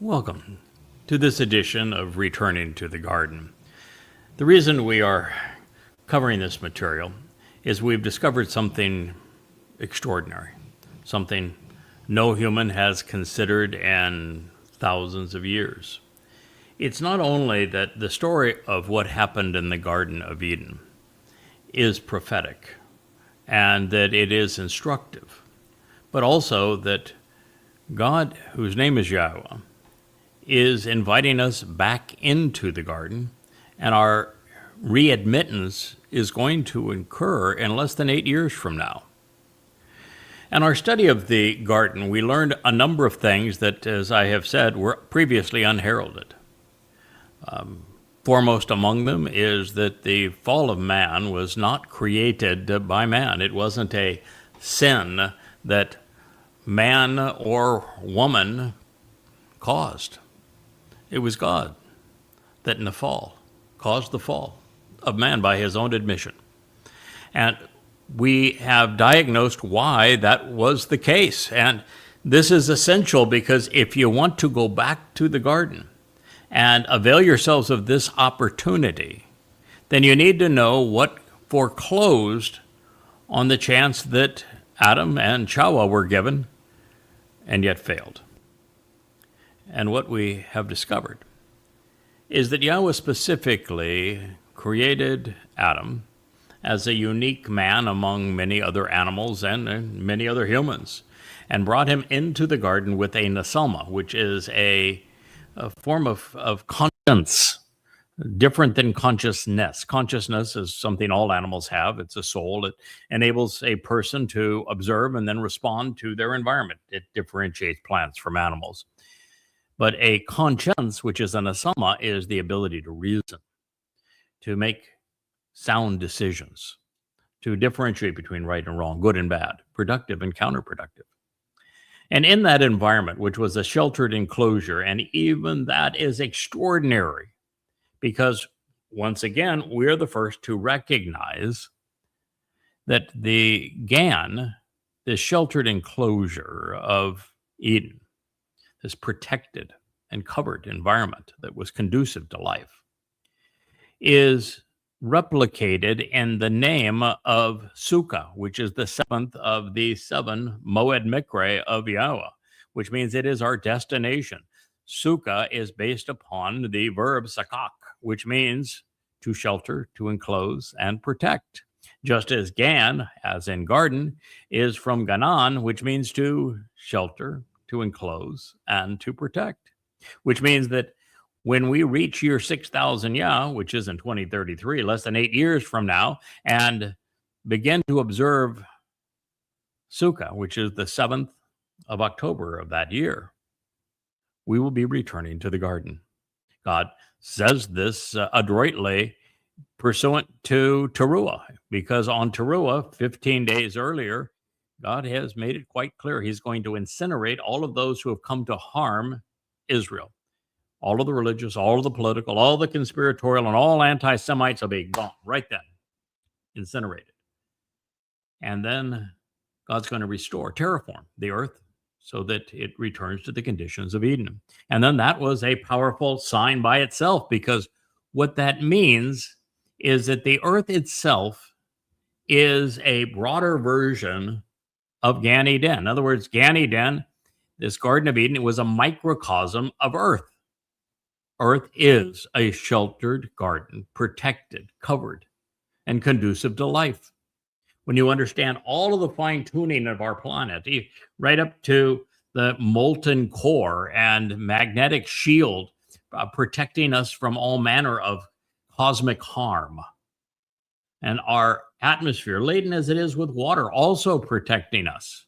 Welcome to this edition of Returning to the Garden. The reason we are covering this material is we've discovered something extraordinary, something no human has considered in thousands of years. It's not only that the story of what happened in the Garden of Eden is prophetic and that it is instructive, but also that God, whose name is Yahowah, is inviting us back into the garden, and our readmittance is going to occur in less than 8 years from now. In our study of the garden, we learned a number of things that, as I have said, were previously unheralded. Foremost among them is that the fall of man was not created by man. It wasn't a sin that man or woman caused. It was God that in the fall caused the fall of man by his own admission. And we have diagnosed why that was the case. And this is essential because if you want to go back to the garden and avail yourselves of this opportunity, then you need to know what foreclosed on the chance that Adam and Chawah were given and yet failed. And what we have discovered is that Yahowah specifically created Adam as a unique man among many other animals and many other humans, and brought him into the garden with a nesalma, which is a form of conscience, different than consciousness. Consciousness is something all animals have. It's a soul. It enables a person to observe and then respond to their environment. It differentiates plants from animals. But a conscience, which is an nesalma, is the ability to reason, to make sound decisions, to differentiate between right and wrong, good and bad, productive and counterproductive. And in that environment, which was a sheltered enclosure, and even that is extraordinary, because once again, we're the first to recognize that the Gan, this sheltered enclosure of Eden, this protected and covered environment that was conducive to life, is replicated in the name of Sukkah, which is the seventh of the 7 Mowed Mikre of Yahowah, which means it is our destination. Sukkah is based upon the verb sakak, which means to shelter, to enclose, and protect. Just as Gan, as in garden, is from Ganan, which means to shelter, to enclose, and to protect. Which means that when we reach year 6,000 Yah, which is in 2033, less than 8 years from now, and begin to observe Sukkah, which is the 7th of October of that year, we will be returning to the garden. God says this adroitly pursuant to Teruah, because on Teruah, 15 days earlier, God has made it quite clear he's going to incinerate all of those who have come to harm Israel. All of the religious, all of the political, all the conspiratorial, and all anti-Semites will be gone right then, incinerated. And then God's going to restore, terraform the earth so that it returns to the conditions of Eden. And then that was a powerful sign by itself, because what that means is that the earth itself is a broader version of Gan Eden. In other words, Gan Eden, this Garden of Eden, it was a microcosm of earth. Earth is a sheltered garden, protected, covered, and conducive to life. When you understand all of the fine-tuning of our planet, right up to the molten core and magnetic shield protecting us from all manner of cosmic harm, and our atmosphere, laden as it is with water, also protecting us,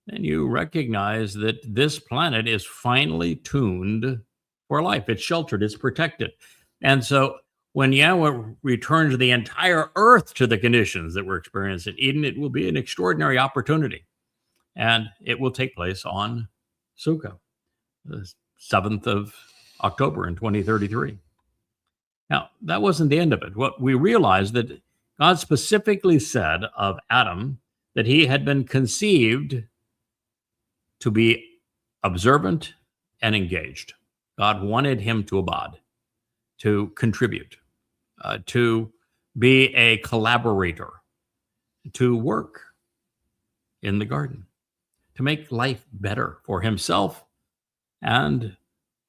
then you recognize that this planet is finely tuned for life. It's sheltered, it's protected. And so when Yahowah returns the entire earth to the conditions that we're experiencing in Eden, it will be an extraordinary opportunity. And it will take place on Sukkah, the 7th of October in 2033. Now, that wasn't the end of it. What we realized that God specifically said of Adam that he had been conceived to be observant and engaged. God wanted him to abide, to contribute, to be a collaborator, to work in the garden, to make life better for himself and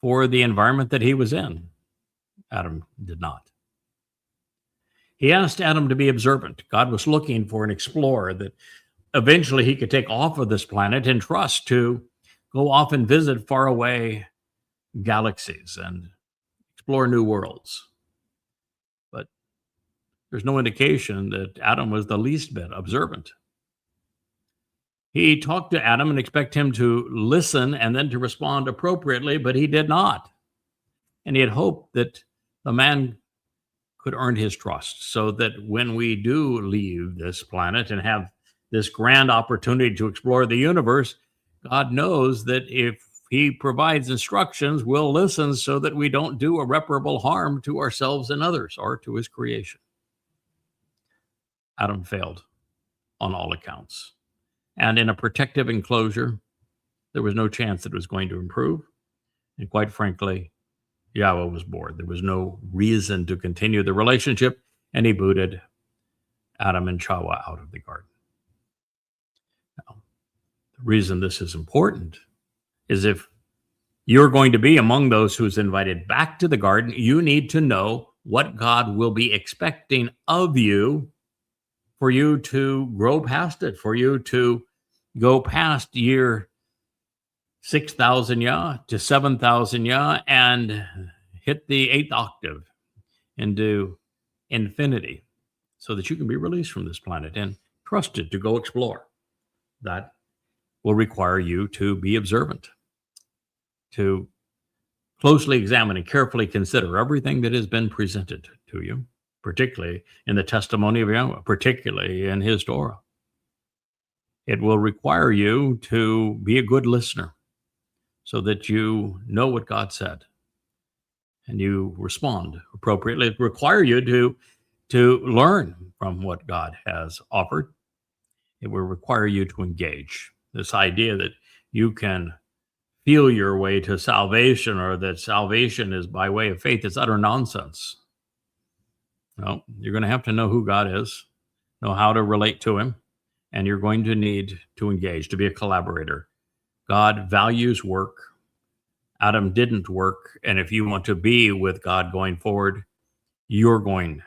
for the environment that he was in. Adam did not. He asked Adam to be observant. God was looking for an explorer that eventually he could take off of this planet and trust to go off and visit faraway galaxies and explore new worlds. But there's no indication that Adam was the least bit observant. He talked to Adam and expected him to listen and then to respond appropriately, but he did not. And he had hoped that the man could earn his trust so that when we do leave this planet and have this grand opportunity to explore the universe, God knows that if he provides instructions, we'll listen so that we don't do irreparable harm to ourselves and others or to his creation. Adam failed on all accounts. And in a protective enclosure, there was no chance that it was going to improve. And quite frankly, Yahweh was bored. There was no reason to continue the relationship, and he booted Adam and Chawah out of the garden. Now, the reason this is important is if you're going to be among those who's invited back to the garden, you need to know what God will be expecting of you for you to grow past it, for you to go past year 6,000 Yah to 7,000 Yah and hit the 8th octave into infinity so that you can be released from this planet and trusted to go explore. That will require you to be observant, to closely examine and carefully consider everything that has been presented to you, particularly in the testimony of Yahweh, particularly in his Torah. It will require you to be a good listener so that you know what God said and you respond appropriately. It will require you to learn from what God has offered. It will require you to engage. This idea that you can feel your way to salvation or that salvation is by way of faith is utter nonsense. No, you're going to have to know who God is, know how to relate to him, and you're going to need to engage, to be a collaborator. God values work. Adam didn't work, and if you want to be with God going forward, you're going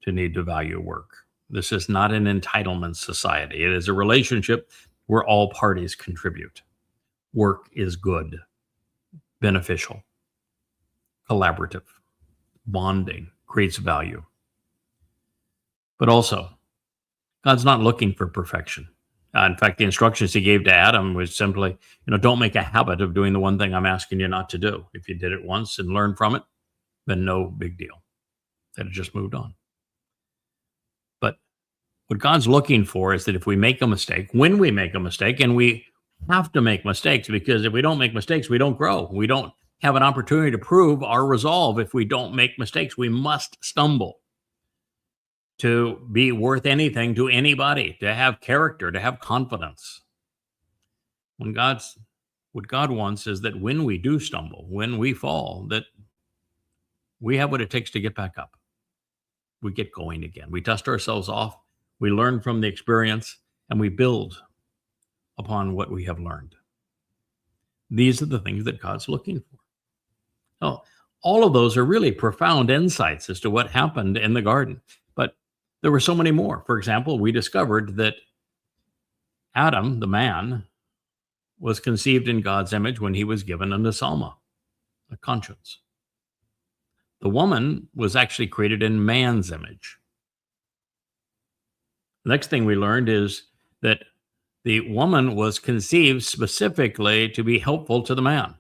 to need to value work. This is not an entitlement society. It is a relationship where all parties contribute. Work is good, beneficial, collaborative, bonding, creates value. But also, God's not looking for perfection. In fact, the instructions he gave to Adam was simply, don't make a habit of doing the one thing I'm asking you not to do. If you did it once and learned from it, then no big deal. That it just moved on. But what God's looking for is that if we make a mistake, when we make a mistake, and we have to make mistakes, because if we don't make mistakes, we don't grow. We don't have an opportunity to prove our resolve. If we don't make mistakes, we must stumble to be worth anything to anybody, to have character, to have confidence. What God wants is that when we do stumble, when we fall, that we have what it takes to get back up. We get going again. We dust ourselves off. We learn from the experience, and we build upon what we have learned. These are the things that God's looking for. Now, all of those are really profound insights as to what happened in the garden. But there were so many more. For example, we discovered that Adam, the man, was conceived in God's image when he was given a nesama, a conscience. The woman was actually created in man's image. The next thing we learned is that the woman was conceived specifically to be helpful to the man.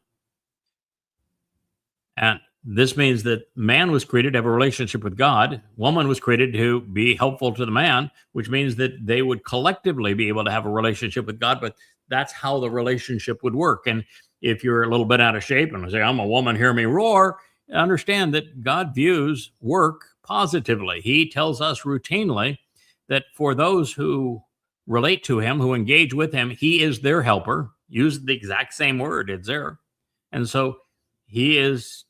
And this means that man was created to have a relationship with God. Woman was created to be helpful to the man, which means that they would collectively be able to have a relationship with God, but that's how the relationship would work. And if you're a little bit out of shape and say, I'm a woman, hear me roar, understand that God views work positively. He tells us routinely that for those who relate to him, who engage with him, he is their helper. Use the exact same word, it's there. And so he is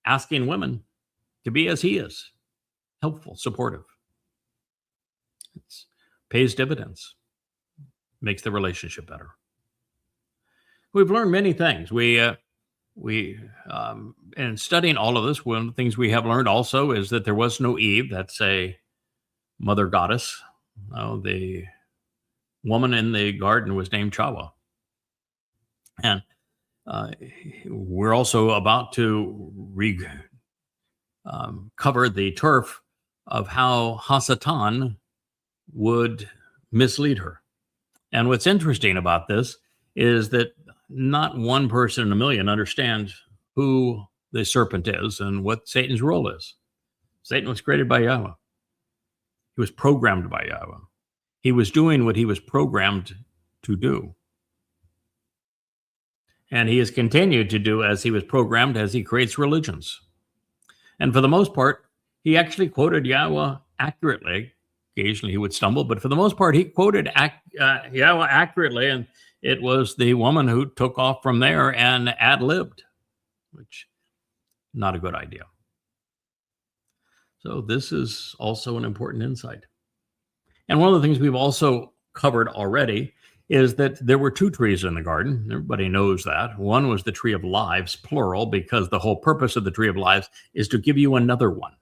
asking women to be as he is, helpful, supportive. It pays dividends, makes the relationship better. We've learned many things. In studying all of this, one of the things we have learned also is that there was no Eve. That's a mother goddess. The woman in the garden was named Chawah. And we're also about to cover the turf of how Hasatan would mislead her. And what's interesting about this is that not one person in a million understands who the serpent is and what Satan's role is. Satan was created by Yahweh. He was programmed by Yahweh. He was doing what he was programmed to do. And he has continued to do as he was programmed as he creates religions. And for the most part, he actually quoted Yahweh accurately. Occasionally he would stumble, but for the most part, he quoted Yahweh accurately. And it was the woman who took off from there and ad-libbed, which not a good idea. So this is also an important insight. And one of the things we've also covered already is that there were two trees in the garden. Everybody knows that. One was the tree of lives, plural, because the whole purpose of the tree of lives is to give you another one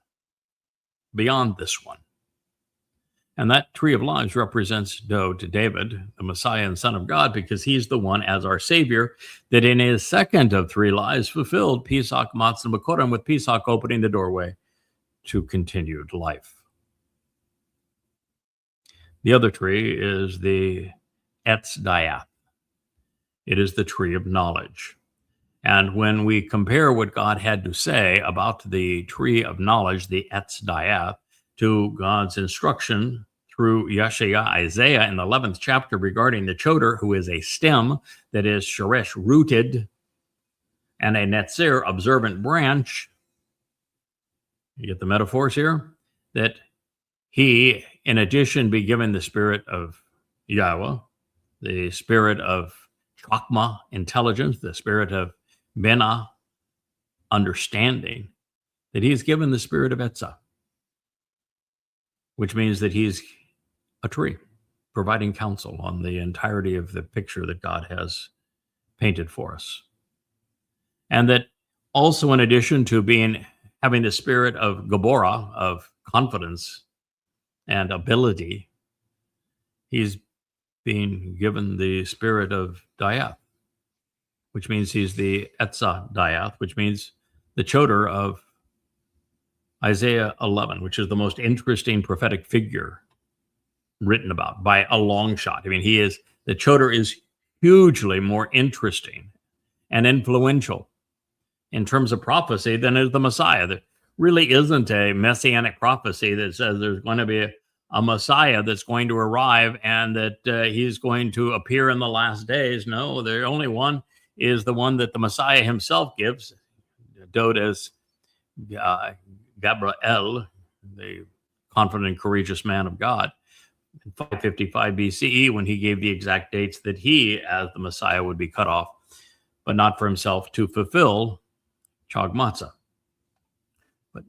beyond this one. And that tree of lives represents Dowd, David, the Messiah and Son of God, because he's the one as our Savior that in his second of three lives fulfilled Pesach, Matzah, Makorim, with Pesach opening the doorway to continued life. The other tree is the EtzDayath. It is the tree of knowledge. And when we compare what God had to say about the tree of knowledge, the EtzDayath, to God's instruction through Isaiah in the 11th chapter regarding the choder, who is a stem that is sheresh, rooted, and a netzir, observant branch. You get the metaphors here? That he, in addition, be given the spirit of Yahweh, the spirit of Chokmah, intelligence, the spirit of Binah, understanding, that he's given the spirit of Etzah, which means that he's a tree, providing counsel on the entirety of the picture that God has painted for us. And that also, in addition to having the spirit of Gabora, of confidence and ability, he's being given the spirit of Dayath, which means he's the EtzDayath, which means the choder of Isaiah 11, which is the most interesting prophetic figure written about by a long shot. I mean, the choder is hugely more interesting and influential in terms of prophecy than is the Messiah. There really isn't a messianic prophecy that says there's going to be a Messiah that's going to arrive and that he's going to appear in the last days. No, the only one is the one that the Messiah himself gives. Dowd as Gabriel, the confident and courageous man of God, in 555 BCE, when he gave the exact dates that he, as the Messiah, would be cut off, but not for himself, to fulfill Chag Matzah. But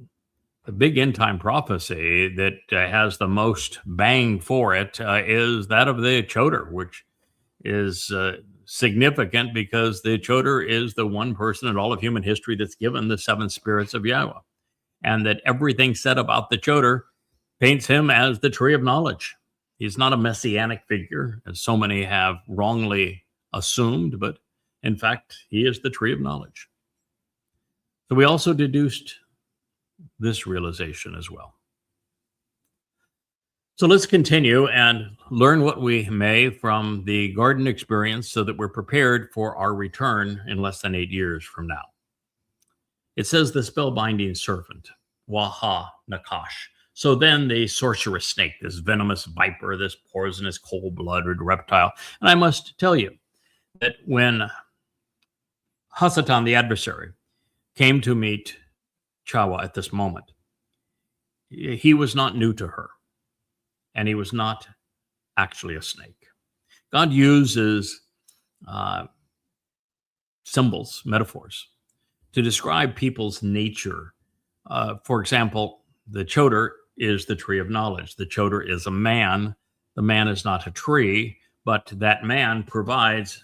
the big end time prophecy that has the most bang for it is that of the choder, which is significant because the choder is the one person in all of human history that's given the seven spirits of Yahweh. And that everything said about the choder paints him as the tree of knowledge. He's not a messianic figure, as so many have wrongly assumed, but in fact, he is the tree of knowledge. So we also deduced this realization as well. So let's continue and learn what we may from the garden experience so that we're prepared for our return in less than 8 years from now. It says the spellbinding serpent, Waha Nakash. So then the sorceress snake, this venomous viper, this poisonous cold-blooded reptile. And I must tell you that when Hasatan, the adversary, came to meet Chawah at this moment, he was not new to her, and he was not actually a snake. God uses symbols, metaphors, to describe people's nature. For example, the chodar is the tree of knowledge. The chodar is a man. The man is not a tree, but that man provides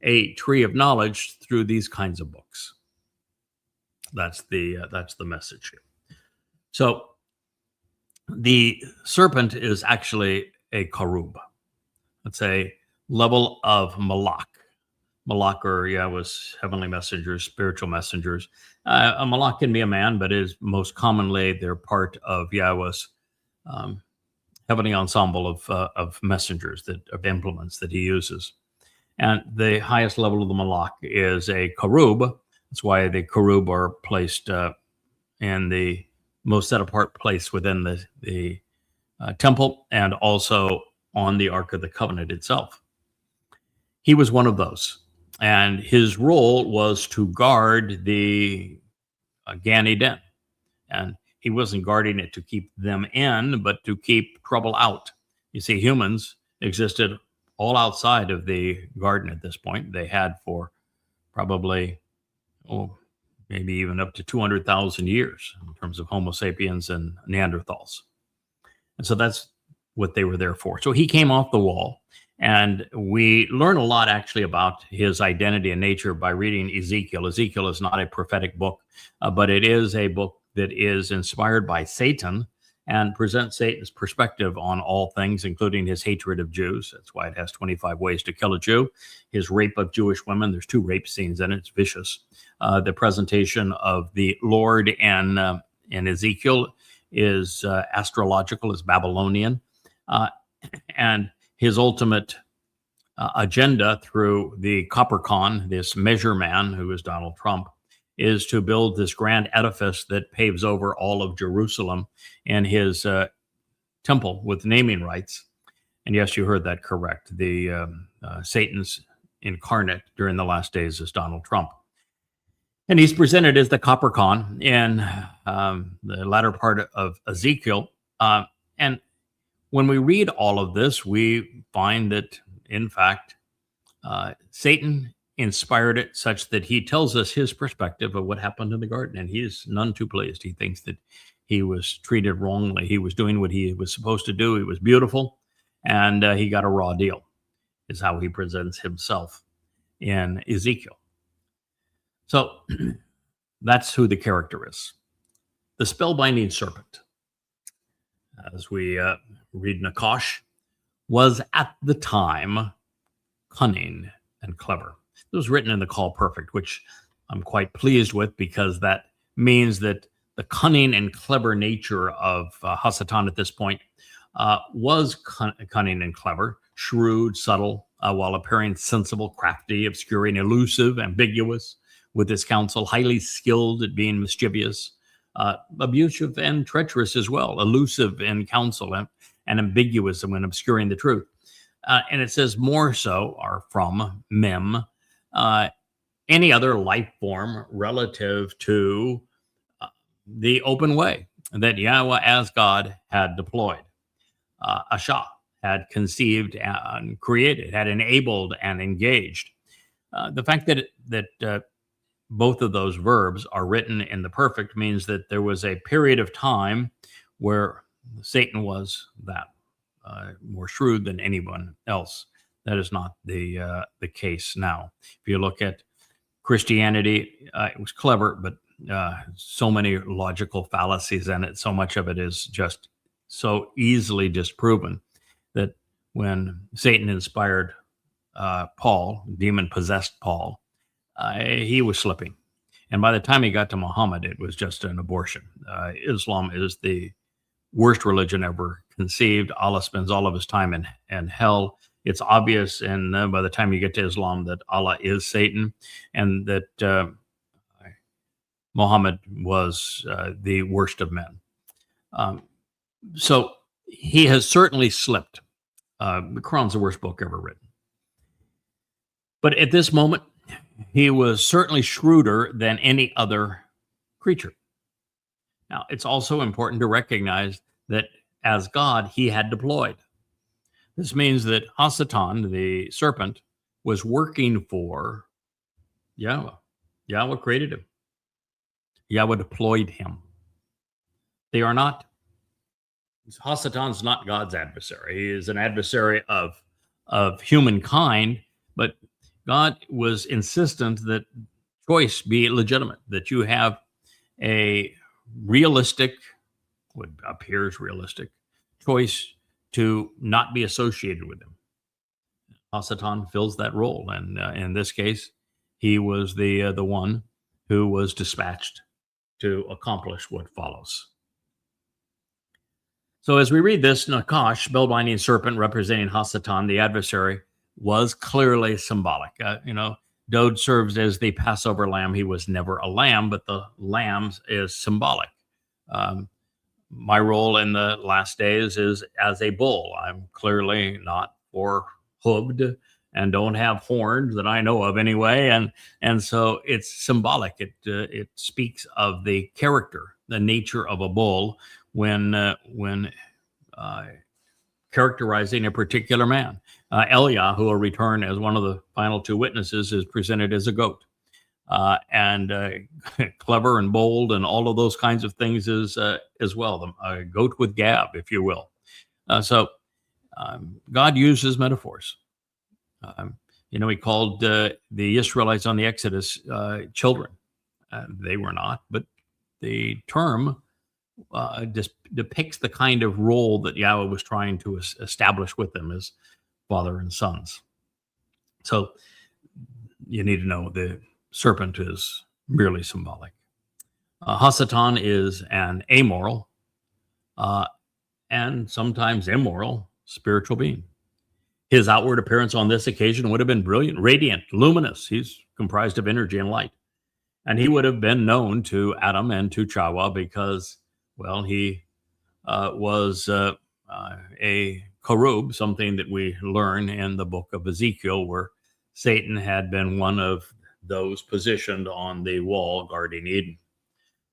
a tree of knowledge through these kinds of books. That's the message here. So the serpent is actually a karub. It's a level of malak. Malak are Yahweh's heavenly messengers, spiritual messengers. A malak can be a man, but is most commonly they're part of Yahweh's heavenly ensemble of messengers, of implements that he uses. And the highest level of the malak is a karub. That's why the karub are placed in the most set apart place within the temple, and also on the Ark of the Covenant itself. He was one of those. And his role was to guard the Gan Eden. And he wasn't guarding it to keep them in, but to keep trouble out. You see, humans existed all outside of the garden at this point. They had for probably, maybe even up to 200,000 years in terms of Homo sapiens and Neanderthals. And so that's what they were there for. So he came off the wall. And we learn a lot actually about his identity and nature by reading Ezekiel. Ezekiel is not a prophetic book, but it is a book that is inspired by Satan and presents Satan's perspective on all things, including his hatred of Jews. That's why it has 25 ways to kill a Jew. His rape of Jewish women. There's 2 rape scenes in it. It's vicious. The presentation of the Lord in Ezekiel is astrological, is Babylonian. And his ultimate agenda through the Coppercon, this measure man who is Donald Trump, is to build this grand edifice that paves over all of Jerusalem in his temple with naming rights. And yes, you heard that correct. The Satan's incarnate during the last days is Donald Trump. And he's presented as the Coppercon in the latter part of Ezekiel. And when we read all of this, we find that, in fact, Satan inspired it such that he tells us his perspective of what happened in the garden, and he is none too pleased. He thinks that he was treated wrongly. He was doing what he was supposed to do. He was beautiful, and he got a raw deal, is how he presents himself in Ezekiel. So that's who the character is. The spellbinding serpent, as we read Nakash, was at the time cunning and clever. It was written in the Call Perfect, which I'm quite pleased with, because that means that the cunning and clever nature of Hasatan at this point was cunning and clever, shrewd, subtle, while appearing sensible, crafty, obscuring, elusive, ambiguous with his counsel, highly skilled at being mischievous, abusive and treacherous as well, elusive in counsel and ambiguous when obscuring the truth. And it says more so are from Mem, any other life form relative to the open way that Yahweh as God had deployed. Ashah had conceived and created, had enabled and engaged. The fact that both of those verbs are written in the perfect means that there was a period of time where Satan was that more shrewd than anyone else. That is not the case now. If you look at Christianity, it was clever, but so many logical fallacies in it. So much of it is just so easily disproven that when Satan inspired Paul, demon-possessed Paul, he was slipping. And by the time he got to Muhammad, it was just an abortion. Islam is the worst religion ever conceived. Allah spends all of his time in hell. It's obvious, and by the time you get to Islam, that Allah is Satan, and that Muhammad was the worst of men. So he has certainly slipped. The Quran's the worst book ever written. But at this moment, he was certainly shrewder than any other creature. Now, it's also important to recognize that as God, he had deployed. This means that Hasatan, the serpent, was working for Yahweh. Yahweh created him. Yahweh deployed him. They are not, Hasatan's not God's adversary. He is an adversary of humankind, but God was insistent that choice be legitimate, that you have a realistic, what appears realistic, choice to not be associated with him. Hasatan fills that role, and in this case, he was the one who was dispatched to accomplish what follows. So as we read this, Nakash, spellbinding serpent representing Hasatan, the adversary, was clearly symbolic. Dowd serves as the Passover lamb. He was never a lamb, but the lamb is symbolic. My role in the last days is as a bull. I'm clearly not or hooved and don't have horns that I know of anyway. And so it's symbolic. It speaks of the character, the nature of a bull when characterizing a particular man. Eliah, who will return as one of the final two witnesses, is presented as a goat. And clever and bold and all of those kinds of things as well. A goat with gab, if you will. So God uses metaphors. He called the Israelites on the Exodus children. They were not, but the term just depicts the kind of role that Yahweh was trying to establish with them as father and sons. So you need to know the serpent is merely symbolic. Hasatan is an amoral and sometimes immoral spiritual being. His outward appearance on this occasion would have been brilliant, radiant, luminous. He's comprised of energy and light. And he would have been known to Adam and to Chawah because, well, he was a cherub, something that we learn in the book of Ezekiel, where Satan had been one of those positioned on the wall guarding Eden.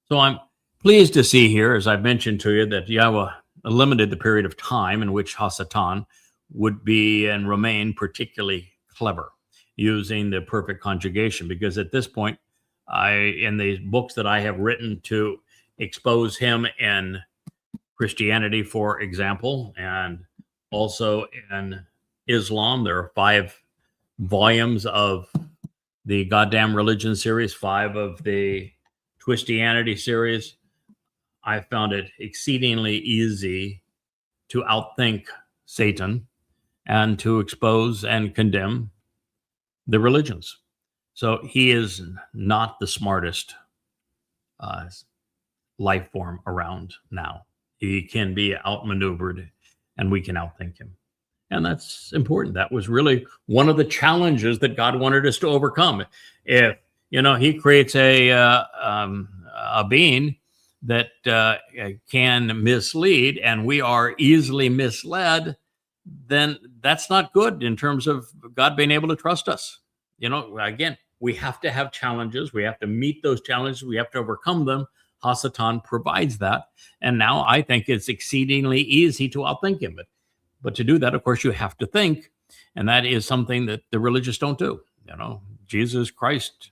So I'm pleased to see here, as I've mentioned to you, that Yahweh limited the period of time in which Hasatan would be and remain particularly clever, using the perfect conjugation, because at this point, in the books that I have written to expose him in Christianity, for example, and also in Islam, there are 5 volumes of the Goddamn Religion series, 5 of the Twistianity series. I found it exceedingly easy to outthink Satan and to expose and condemn the religions. So he is not the smartest life form around now. He can be outmaneuvered and we can outthink him. And that's important. That was really one of the challenges that God wanted us to overcome. If, he creates a being that can mislead and we are easily misled, then that's not good in terms of God being able to trust us. Again, we have to have challenges. We have to meet those challenges. We have to overcome them. Hasatan provides that. And now I think it's exceedingly easy to outthink him. But to do that, of course, you have to think. And that is something that the religious don't do. Jesus Christ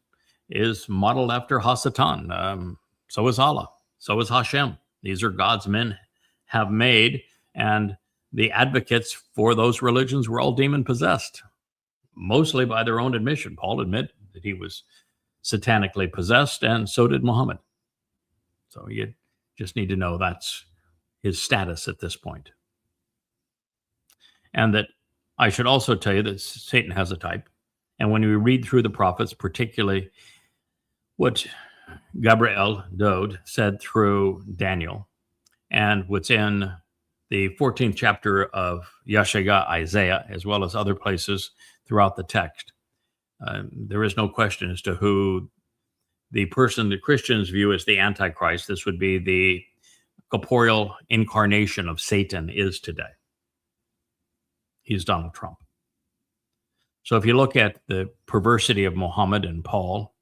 is modeled after Hasatan. So is Allah. So is Hashem. These are gods men have made. And the advocates for those religions were all demon possessed, mostly by their own admission. Paul admitted that he was satanically possessed, and so did Muhammad. So you just need to know that's his status at this point. And that I should also tell you that Satan has a type. And when we read through the prophets, particularly what Gabriel, Dowd, said through Daniel, and what's in the 14th chapter of Yeshaya, Isaiah, as well as other places throughout the text, there is no question as to who the person that Christians view as the Antichrist, this would be the corporeal incarnation of Satan, is today. He's Donald Trump. So if you look at the perversity of Muhammad and Paul,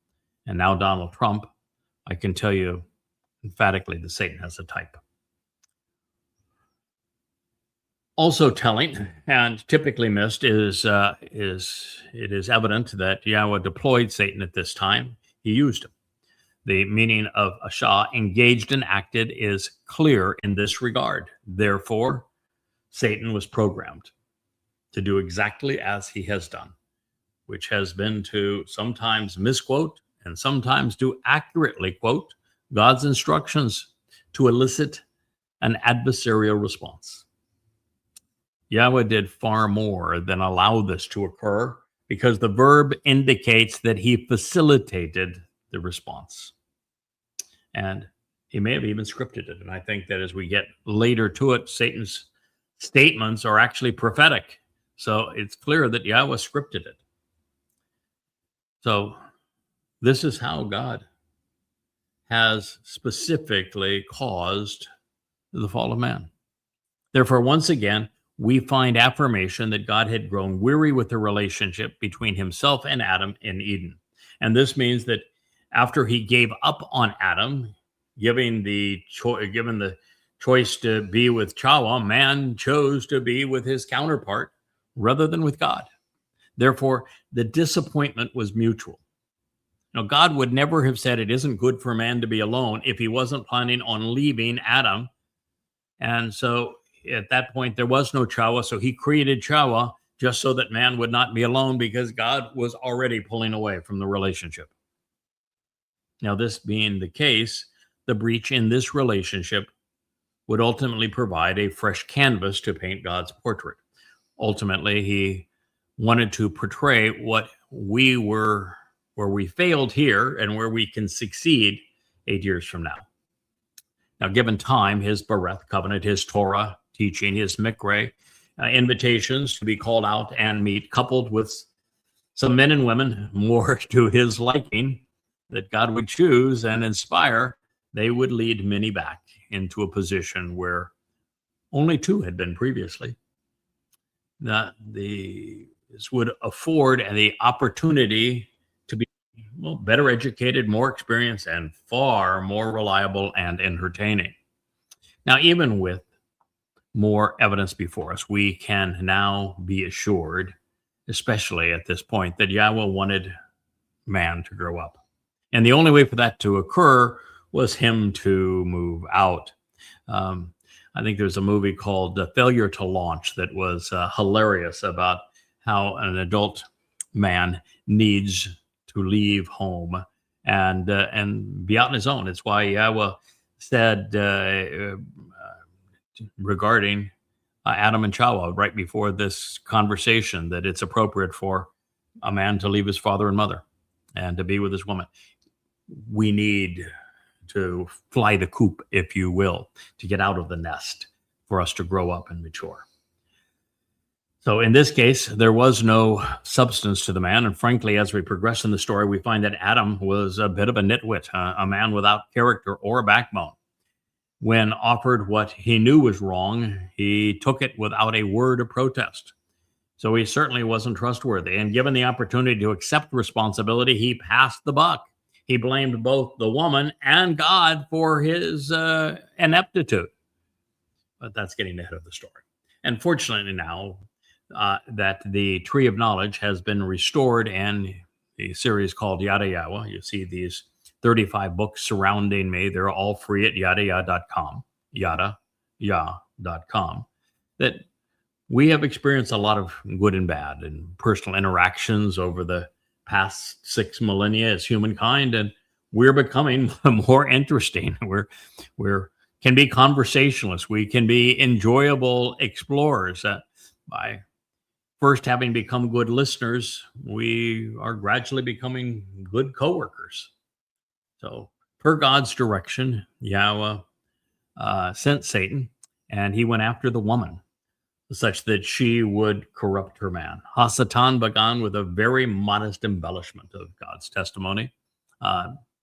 and now Donald Trump, I can tell you emphatically that Satan has a type. Also telling and typically missed is it is evident that Yahweh deployed Satan at this time. He used him. The meaning of Ashah, engaged and acted, is clear in this regard. Therefore, Satan was programmed to do exactly as he has done, which has been to sometimes misquote and sometimes to accurately quote God's instructions to elicit an adversarial response. Yahweh did far more than allow this to occur because the verb indicates that he facilitated the response. And he may have even scripted it. And I think that as we get later to it, Satan's statements are actually prophetic. So it's clear that Yahweh scripted it. So this is how God has specifically caused the fall of man. Therefore, once again, we find affirmation that God had grown weary with the relationship between himself and Adam in Eden. And this means that after he gave up on Adam, given the choice to be with Chawah, man chose to be with his counterpart rather than with God. Therefore, the disappointment was mutual. Now, God would never have said it isn't good for man to be alone if he wasn't planning on leaving Adam. And so at that point, there was no Chawah. So he created Chawah just so that man would not be alone, because God was already pulling away from the relationship. Now, this being the case, the breach in this relationship would ultimately provide a fresh canvas to paint God's portrait. Ultimately, he wanted to portray what we were, where we failed here and where we can succeed 8 years from now. Now, given time, his Baresyth covenant, his Torah teaching, his Mikre, invitations to be called out and meet, coupled with some men and women more to his liking that God would choose and inspire, they would lead many back into a position where only two had been previously. This would afford the opportunity to be better educated, more experienced, and far more reliable and entertaining. Now, even with more evidence before us, we can now be assured, especially at this point, that Yahweh wanted man to grow up. And the only way for that to occur was him to move out. I think there's a movie called Failure to Launch that was hilarious about how an adult man needs to leave home and be out on his own. It's why Yahweh said regarding Adam and Chawah right before this conversation that it's appropriate for a man to leave his father and mother and to be with his woman. We need to fly the coop, if you will, to get out of the nest for us to grow up and mature. So in this case, there was no substance to the man. And frankly, as we progress in the story, we find that Adam was a bit of a nitwit, a man without character or a backbone. When offered what he knew was wrong, he took it without a word of protest. So he certainly wasn't trustworthy. And given the opportunity to accept responsibility, he passed the buck. He blamed both the woman and God for his ineptitude. But that's getting ahead of the story. And fortunately now that the tree of knowledge has been restored and the series called YadaYahowah, you see these 35 books surrounding me. They're all free at YadaYah.com, YadaYah.com, that we have experienced a lot of good and bad and personal interactions over the past 6 millennia as humankind, and we're becoming more interesting. We're can be conversationalists. We can be enjoyable explorers. By first having become good listeners, we are gradually becoming good coworkers. So, per God's direction, Yahweh sent Satan, and he went after the woman, such that she would corrupt her man. Hasatan began with a very modest embellishment of God's testimony,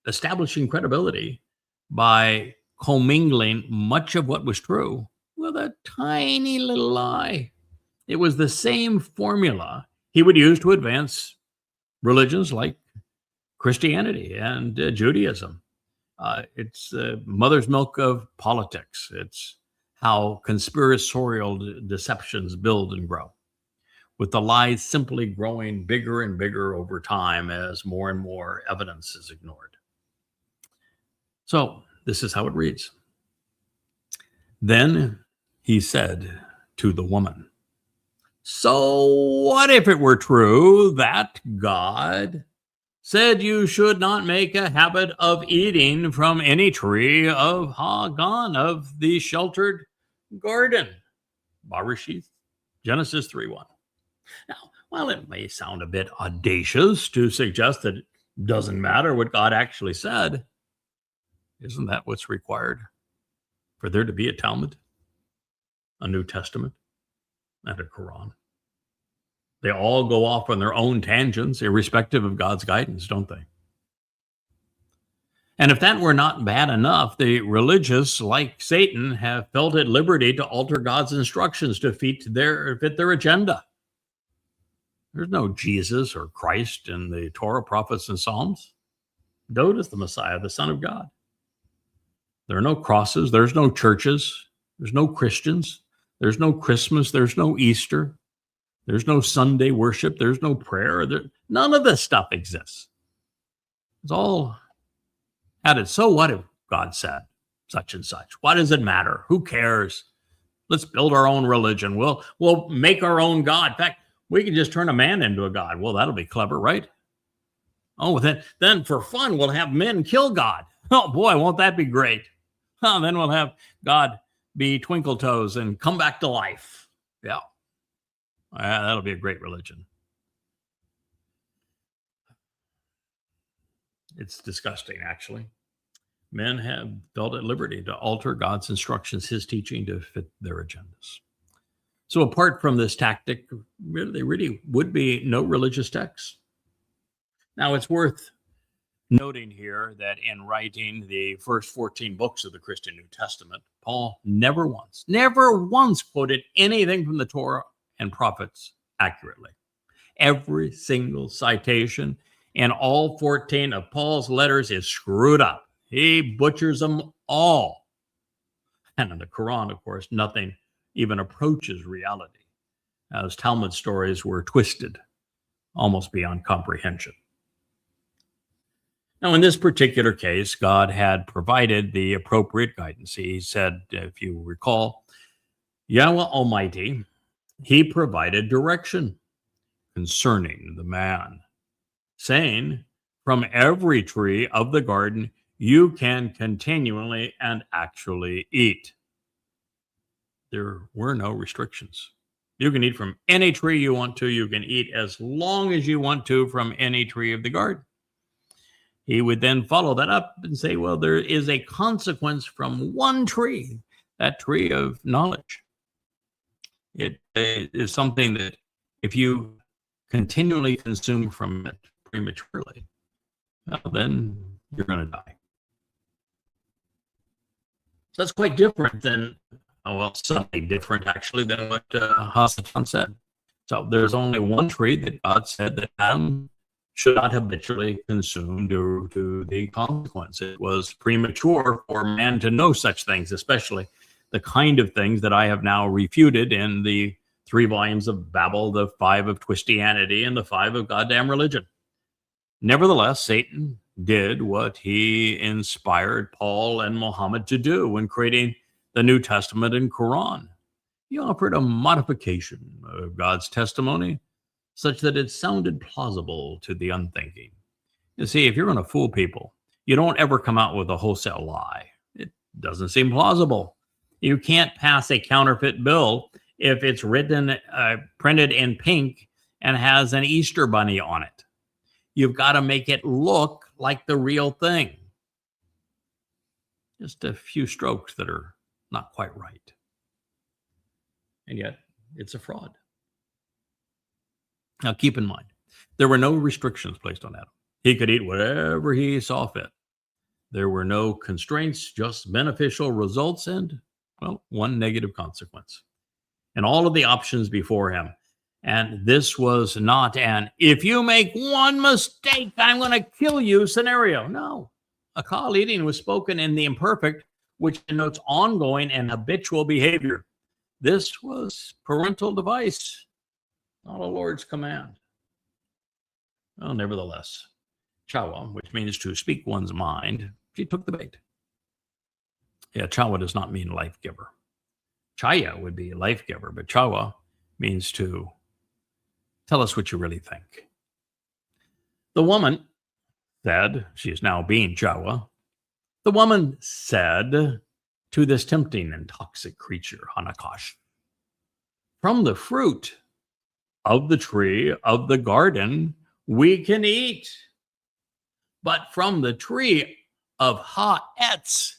establishing credibility by commingling much of what was true with a tiny little lie. It was the same formula he would use to advance religions like Christianity and Judaism. It's mother's milk of politics. It's how conspiratorial deceptions build and grow, with the lies simply growing bigger and bigger over time as more and more evidence is ignored. So this is how it reads. Then he said to the woman, so what if it were true that God said you should not make a habit of eating from any tree of Hagan, of the sheltered garden? Baresyth, Genesis 3:1. Now, while it may sound a bit audacious to suggest that it doesn't matter what God actually said, isn't that what's required for there to be a Talmud, a New Testament, and a Quran? They all go off on their own tangents, irrespective of God's guidance, don't they? And if that were not bad enough, the religious, like Satan, have felt at liberty to alter God's instructions to fit their agenda. There's no Jesus or Christ in the Torah, prophets, and Psalms. Dowd is the Messiah, the Son of God. There are no crosses. There's no churches. There's no Christians. There's no Christmas. There's no Easter. There's no Sunday worship. There's no prayer. None of this stuff exists. It's all added. So what if God said such and such? What does it matter? Who cares? Let's build our own religion. We'll make our own God. In fact, we can just turn a man into a God. Well, that'll be clever, right? Oh, then for fun, we'll have men kill God. Oh boy, won't that be great? Oh, then we'll have God be twinkle toes and come back to life. Yeah. That'll be a great religion. It's disgusting, actually. Men have felt at liberty to alter God's instructions, his teaching, to fit their agendas. So apart from this tactic, there really would be no religious texts. Now, it's worth noting here that in writing the first 14 books of the Christian New Testament, Paul never once quoted anything from the Torah and prophets accurately. Every single citation in all 14 of Paul's letters is screwed up. He butchers them all. And in the Quran, of course, nothing even approaches reality, as Talmud stories were twisted almost beyond comprehension. Now, in this particular case, God had provided the appropriate guidance. He said, if you recall, Yahweh Almighty, he provided direction concerning the man, saying, from every tree of the garden, you can continually and actually eat. There were no restrictions. You can eat from any tree you want to. You can eat as long as you want to from any tree of the garden. He would then follow that up and say, well, there is a consequence from one tree, that tree of knowledge. It is something that if you continually consume from it prematurely, well, then you're going to die. So that's quite different than, something different actually than what Hasatan said. So there's only one tree that God said that Adam should not habitually consume due to the consequence. It was premature for man to know such things, especially the kind of things that I have now refuted in the 3 volumes of Babel, the 5 of Twistianity, and the 5 of goddamn religion. Nevertheless, Satan did what he inspired Paul and Muhammad to do when creating the New Testament and Quran. He offered a modification of God's testimony such that it sounded plausible to the unthinking. You see, if you're going to fool people, you don't ever come out with a wholesale lie. It doesn't seem plausible. You can't pass a counterfeit bill if it's written, printed in pink and has an Easter bunny on it. You've got to make it look like the real thing. Just a few strokes that are not quite right. And yet, it's a fraud. Now, keep in mind, there were no restrictions placed on Adam. He could eat whatever he saw fit. There were no constraints, just beneficial results and, one negative consequence. And all of the options before him. And this was not an, if you make one mistake, I'm going to kill you scenario. No. Akal eating was spoken in the imperfect which denotes ongoing and habitual behavior. This was parental device, not a Lord's command. Well, nevertheless, Chawah, which means to speak one's mind, she took the bait. Yeah, Chawah does not mean life giver. Chaya would be life giver, but Chawah means to tell us what you really think. The woman said, she is now being Chawah, the woman said to this tempting and toxic creature, Hanakash, from the fruit of the tree of the garden we can eat, but from the tree of Ha-Etz,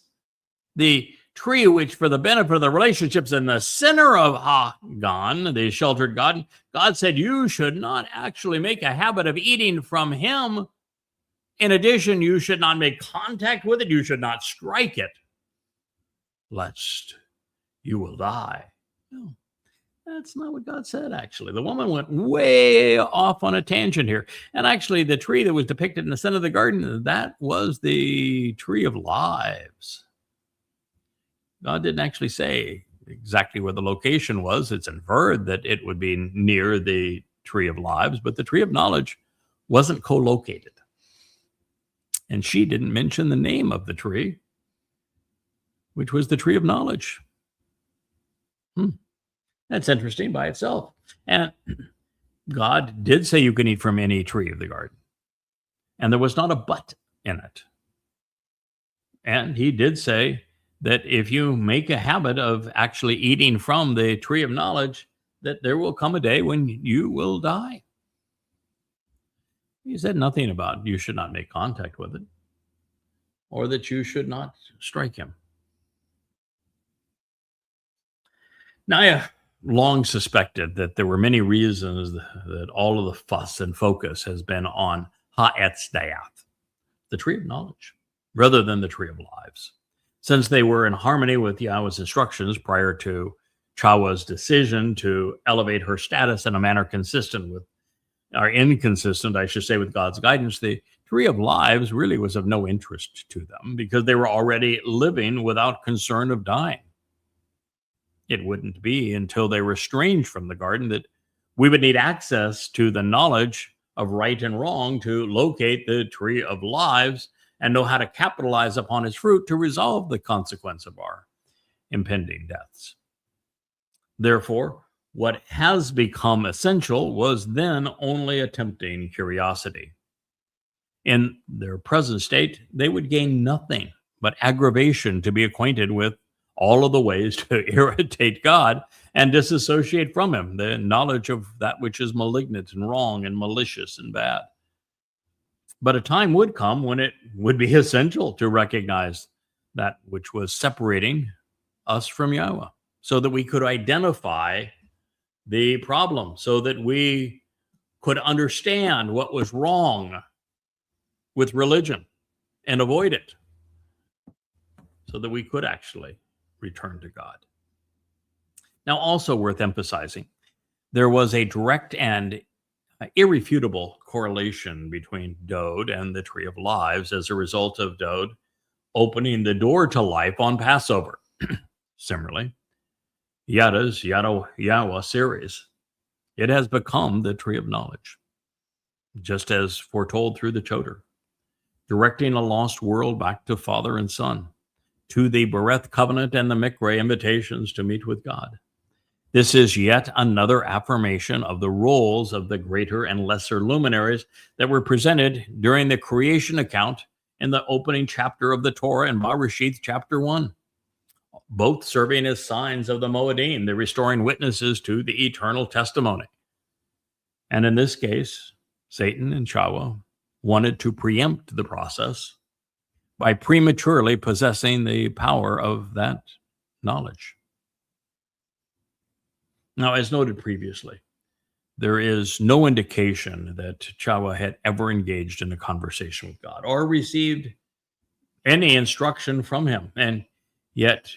the tree which for the benefit of the relationships in the center of Ha-Gan, the sheltered garden, God said you should not actually make a habit of eating from him. In addition, you should not make contact with it. You should not strike it, lest you will die. No, that's not what God said, actually. The woman went way off on a tangent here. And actually, the tree that was depicted in the center of the garden, that was the tree of lives. God didn't actually say exactly where the location was. It's inferred that it would be near the tree of lives, but the tree of knowledge wasn't co-located. And she didn't mention the name of the tree, which was the tree of knowledge. That's interesting by itself. And God did say you can eat from any tree of the garden. And there was not a but in it. And he did say that if you make a habit of actually eating from the tree of knowledge, that there will come a day when you will die. He said nothing about you should not make contact with it or that you should not strike him. Now, I long suspected that there were many reasons that all of the fuss and focus has been on EtzDayath, the tree of knowledge, rather than the tree of lives, since they were in harmony with Yahweh's instructions prior to Chawah's decision to elevate her status in a manner consistent with, or inconsistent, I should say, with God's guidance. The tree of lives really was of no interest to them because they were already living without concern of dying. It wouldn't be until they were estranged from the garden that we would need access to the knowledge of right and wrong to locate the tree of lives and know how to capitalize upon its fruit to resolve the consequence of our impending deaths. Therefore, what has become essential was then only a tempting curiosity. In their present state, they would gain nothing but aggravation to be acquainted with all of the ways to irritate God and disassociate from him, the knowledge of that which is malignant and wrong and malicious and bad. But a time would come when it would be essential to recognize that which was separating us from Yahweh so that we could identify the problem, so that we could understand what was wrong with religion and avoid it, so that we could actually return to God. Now, also worth emphasizing, there was a direct and irrefutable correlation between Dowd and the Tree of Lives as a result of Dowd opening the door to life on Passover. Similarly, Yada's YadaYahowah series, it has become the Tree of Knowledge, just as foretold through the Choder, directing a lost world back to Father and Son, to the Baresyth covenant and the Mikre invitations to meet with God. This is yet another affirmation of the roles of the greater and lesser luminaries that were presented during the creation account in the opening chapter of the Torah in Baresyth chapter 1, both serving as signs of the Mow'ed, the restoring witnesses to the eternal testimony. And in this case, Satan and Chawah wanted to preempt the process by prematurely possessing the power of that knowledge. Now, as noted previously, there is no indication that Chawah had ever engaged in a conversation with God or received any instruction from him. And yet,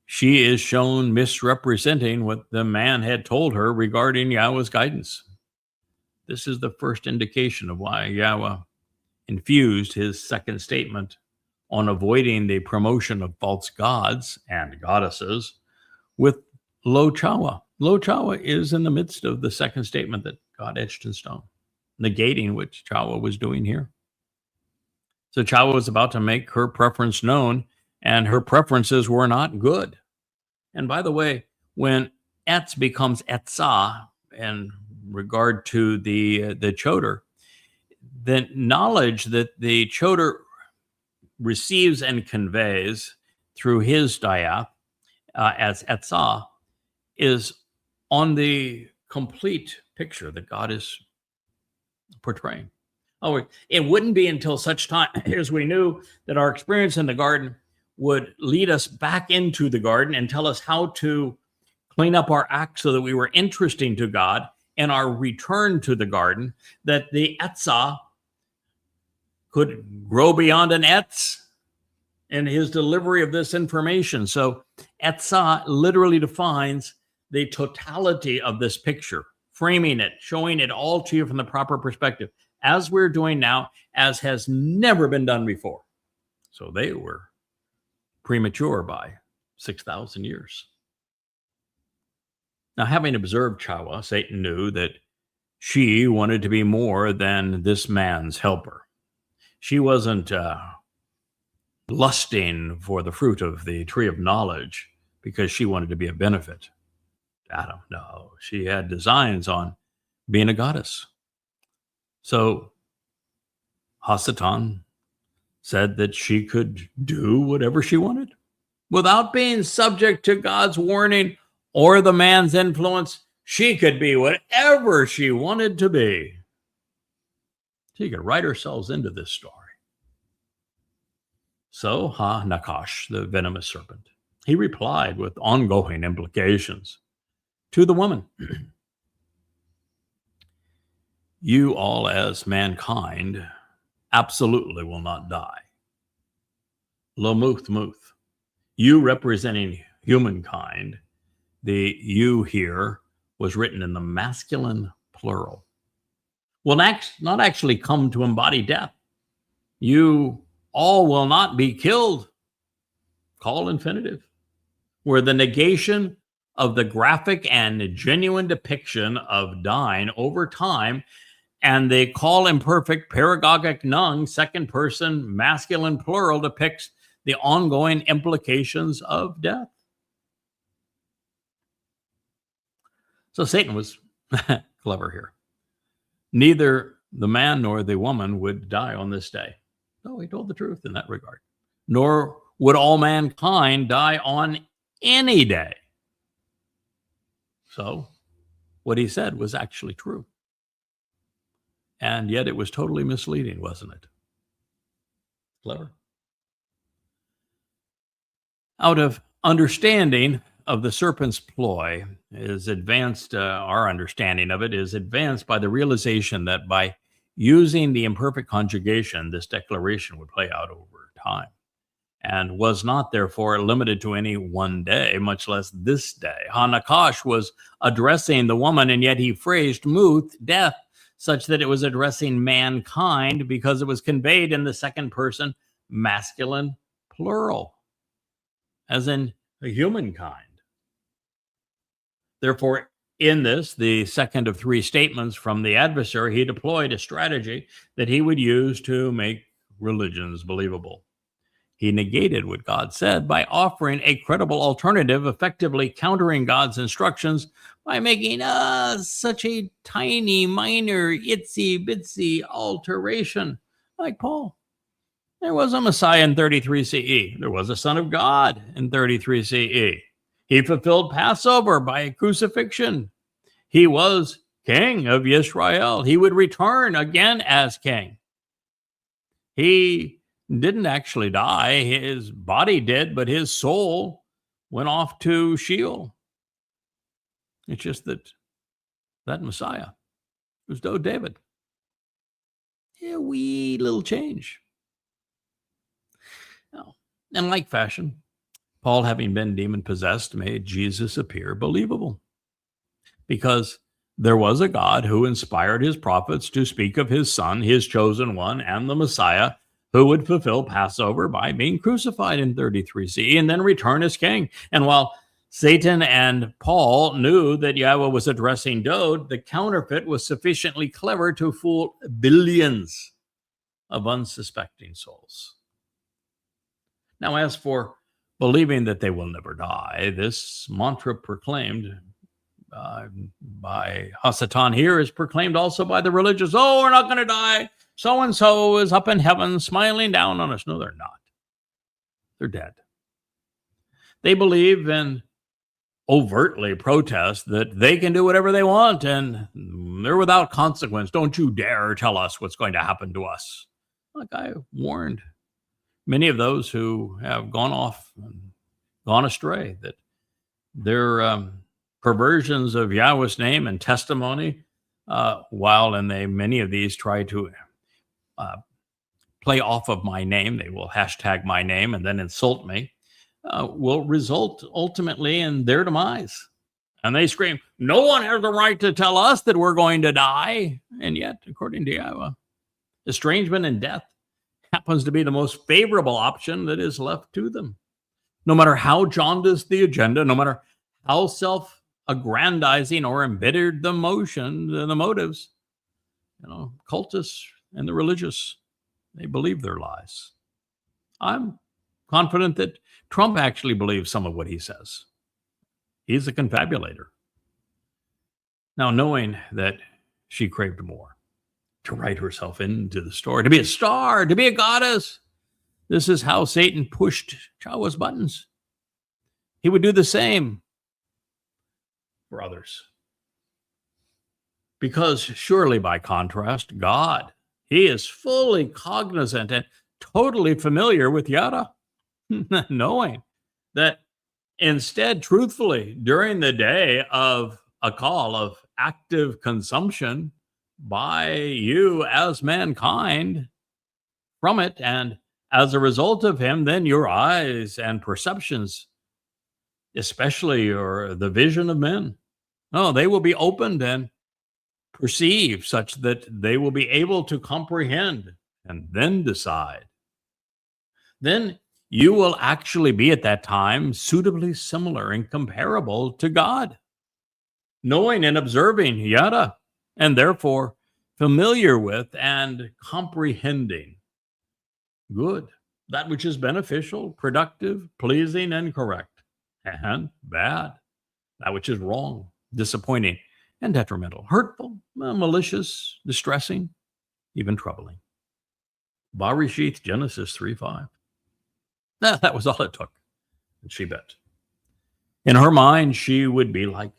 she is shown misrepresenting what the man had told her regarding Yahweh's guidance. This is the first indication of why Yahweh infused his second statement on avoiding the promotion of false gods and goddesses with Lo Chawah. Lo Chawah is in the midst of the second statement that God etched in stone, negating what Chawah was doing here. So Chawah was about to make her preference known, and her preferences were not good. And by the way, when Etz becomes Etzah in regard to the choder, the knowledge that the choder receives and conveys through his Dayath as Etzah is on the complete picture that God is portraying. Oh, it wouldn't be until such time as we knew that our experience in the garden would lead us back into the garden and tell us how to clean up our act so that we were interesting to God in our return to the garden, that the Etzah could grow beyond an Etz in his delivery of this information. So Etzah literally defines the totality of this picture, framing it, showing it all to you from the proper perspective, as we're doing now, as has never been done before. So they were premature by 6,000 years. Now, having observed Chawah, Satan knew that she wanted to be more than this man's helper. She wasn't lusting for the fruit of the tree of knowledge because she wanted to be a benefit to Adam. No, she had designs on being a goddess. So Hasatan said that she could do whatever she wanted without being subject to God's warning or the man's influence. She could be whatever she wanted to be. She could write herself into this story. So Nakash, the venomous serpent, he replied with ongoing implications to the woman. You all as mankind absolutely will not die. Lo Muth Muth. You representing humankind, the you here was written in the masculine plural, will not actually come to embody death. You all will not be killed. Call infinitive, where the negation of the graphic and genuine depiction of dying over time, and the call imperfect paragogic nung, second person masculine plural, depicts the ongoing implications of death. So Satan was clever here. Neither the man nor the woman would die on this day. No, he told the truth in that regard. Nor would all mankind die on any day. So what he said was actually true. And yet it was totally misleading, wasn't it? Clever. Out of understanding of the serpent's ploy is advanced, our understanding of it is advanced by the realization that by using the imperfect conjugation, this declaration would play out over time and was not therefore limited to any one day, much less this day. Hanakash was addressing the woman, and yet he phrased Muth, death, such that it was addressing mankind because it was conveyed in the second person masculine plural, as in humankind. Therefore, in this, the second of three statements from the adversary, he deployed a strategy that he would use to make religions believable. He negated what God said by offering a credible alternative, effectively countering God's instructions by making such a tiny, minor, itsy-bitsy alteration. Like Paul. There was a Messiah in 33 CE. There was a Son of God in 33 CE. He fulfilled Passover by crucifixion. He was king of Israel. He would return again as king. He didn't actually die. His body did, but his soul went off to Sheol. It's just that Messiah was David. A wee little change. Now, in like fashion, Paul, having been demon-possessed, made Jesus appear believable. Because there was a God who inspired his prophets to speak of his Son, his chosen one, and the Messiah, who would fulfill Passover by being crucified in 33 CE and then return as king. And while Satan and Paul knew that Yahweh was addressing Dowd, the counterfeit was sufficiently clever to fool billions of unsuspecting souls. Now, as for believing that they will never die, this mantra proclaimed by Hasatan here is proclaimed also by the religious. Oh, we're not going to die. So-and-so is up in heaven smiling down on us. No, they're not. They're dead. They believe and overtly protest that they can do whatever they want and they're without consequence. Don't you dare tell us what's going to happen to us. Like I warned many of those who have gone off and gone astray, that their perversions of Yahweh's name and testimony, while many of these try to play off of my name, they will hashtag my name and then insult me, will result ultimately in their demise. And they scream, no one has the right to tell us that we're going to die. And yet, according to Yahweh, estrangement and death happens to be the most favorable option that is left to them. No matter how jaundiced the agenda, no matter how self-aggrandizing or embittered the motives, cultists and the religious, they believe their lies. I'm confident that Trump actually believes some of what he says. He's a confabulator. Now, knowing that she craved more, to write herself into the story, to be a star, to be a goddess, this is how Satan pushed Chawah's buttons. He would do the same for others. Because surely, by contrast, God, he is fully cognizant and totally familiar with Yada, knowing that instead, truthfully, during the day of a call of active consumption by you as mankind from it, and as a result of him, then your eyes and perceptions, especially the vision of men, they will be opened and perceive such that they will be able to comprehend and then decide. Then you will actually be at that time suitably similar and comparable to God, knowing and observing Yada, and therefore familiar with and comprehending good, that which is beneficial, productive, pleasing, and correct, and bad, that which is wrong, disappointing, and detrimental, hurtful, malicious, distressing, even troubling. Baresyth, Genesis 3:5. That was all it took. And she bet. In her mind, she would be like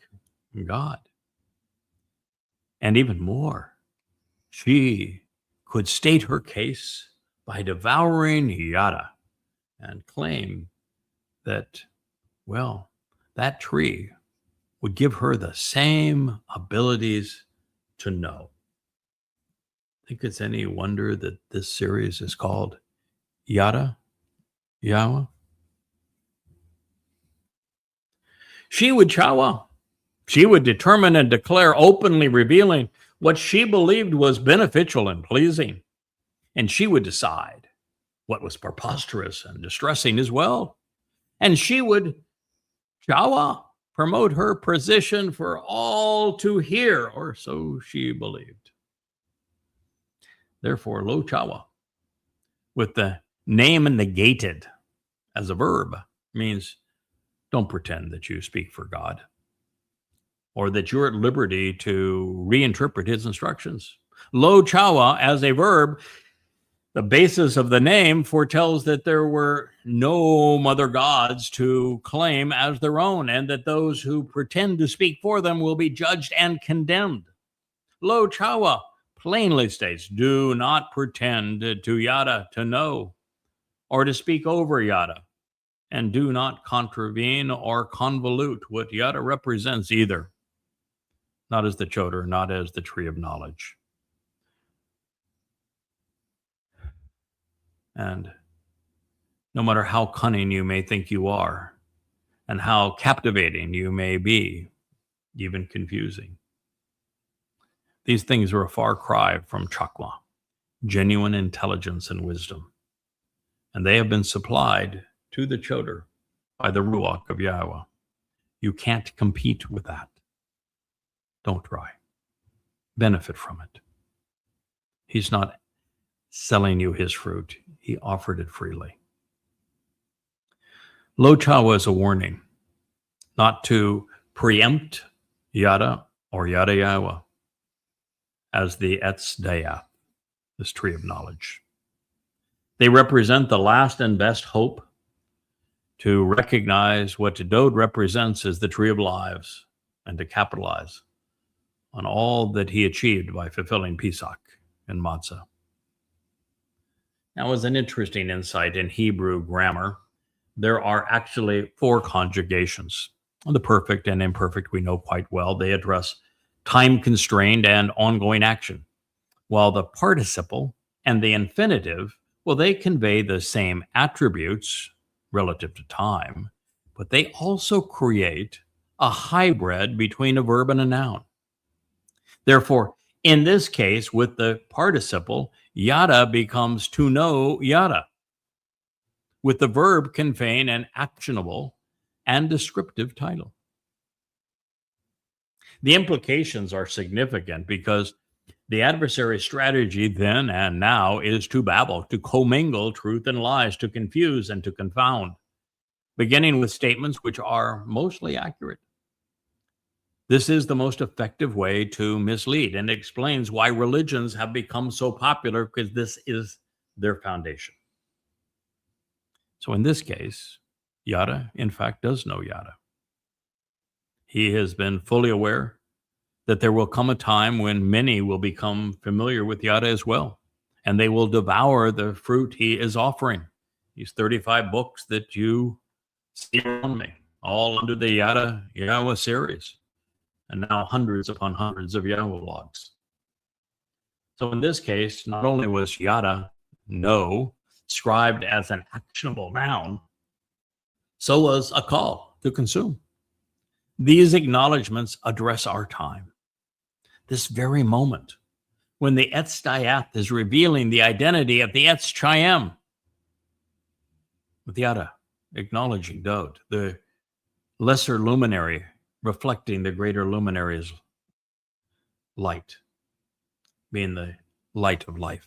God. And even more, she could state her case by devouring Yada and claim that, that tree would give her the same abilities to know. Think it's any wonder that this series is called YadaYahowah? She would Chawah. She would determine and declare, openly revealing what she believed was beneficial and pleasing. And she would decide what was preposterous and distressing as well. And she would Chawah, promote her position for all to hear, or so she believed. Therefore, lo Chawah, with the name negated as a verb, means don't pretend that you speak for God, or that you're at liberty to reinterpret his instructions. Lo Chawah as a verb, the basis of the name foretells that there were no mother gods to claim as their own, and that those who pretend to speak for them will be judged and condemned. Lo Chawah plainly states, do not pretend to Yada to know, or to speak over Yada, and do not contravene or convolute what Yada represents either. Not as the Chodar, not as the tree of knowledge. And no matter how cunning you may think you are, and how captivating you may be, even confusing, these things are a far cry from Chawah, genuine intelligence and wisdom. and they have been supplied to the Choder by the Ruach of Yahweh. You can't compete with that. Don't try. Benefit from it. He's not selling you his fruit. He offered it freely. Lo Chawah is a warning not to preempt Yada or YadaYahowah as the EtzDayath, this tree of knowledge. They represent the last and best hope to recognize what Dowd represents as the tree of lives and to capitalize on all that he achieved by fulfilling Pesach and Matzah. Now, as an interesting insight in Hebrew grammar, there are actually 4 conjugations. The perfect and imperfect we know quite well. They address time-constrained and ongoing action, while the participle and the infinitive, well, they convey the same attributes relative to time, but they also create a hybrid between a verb and a noun. Therefore, in this case, with the participle, yada becomes to know yada, with the verb conveying an actionable and descriptive title. The implications are significant because the adversary's strategy then and now is to babble, to commingle truth and lies, to confuse and to confound, beginning with statements which are mostly accurate. This is the most effective way to mislead, and explains why religions have become so popular, because this is their foundation. So in this case, Yada, in fact, does know Yada. He has been fully aware that there will come a time when many will become familiar with Yada as well, and they will devour the fruit he is offering. These 35 books that you see around me, all under the YadaYahowah series, and now hundreds upon hundreds of Yahweh logs. So in this case, not only was Yada, know, described as an actionable noun, so was a call to consume. These acknowledgments address our time, this very moment, when the EtzDayath is revealing the identity of the EtzChaym, with Yada acknowledging Dowd, the lesser luminary reflecting the greater luminary's light, being the light of life.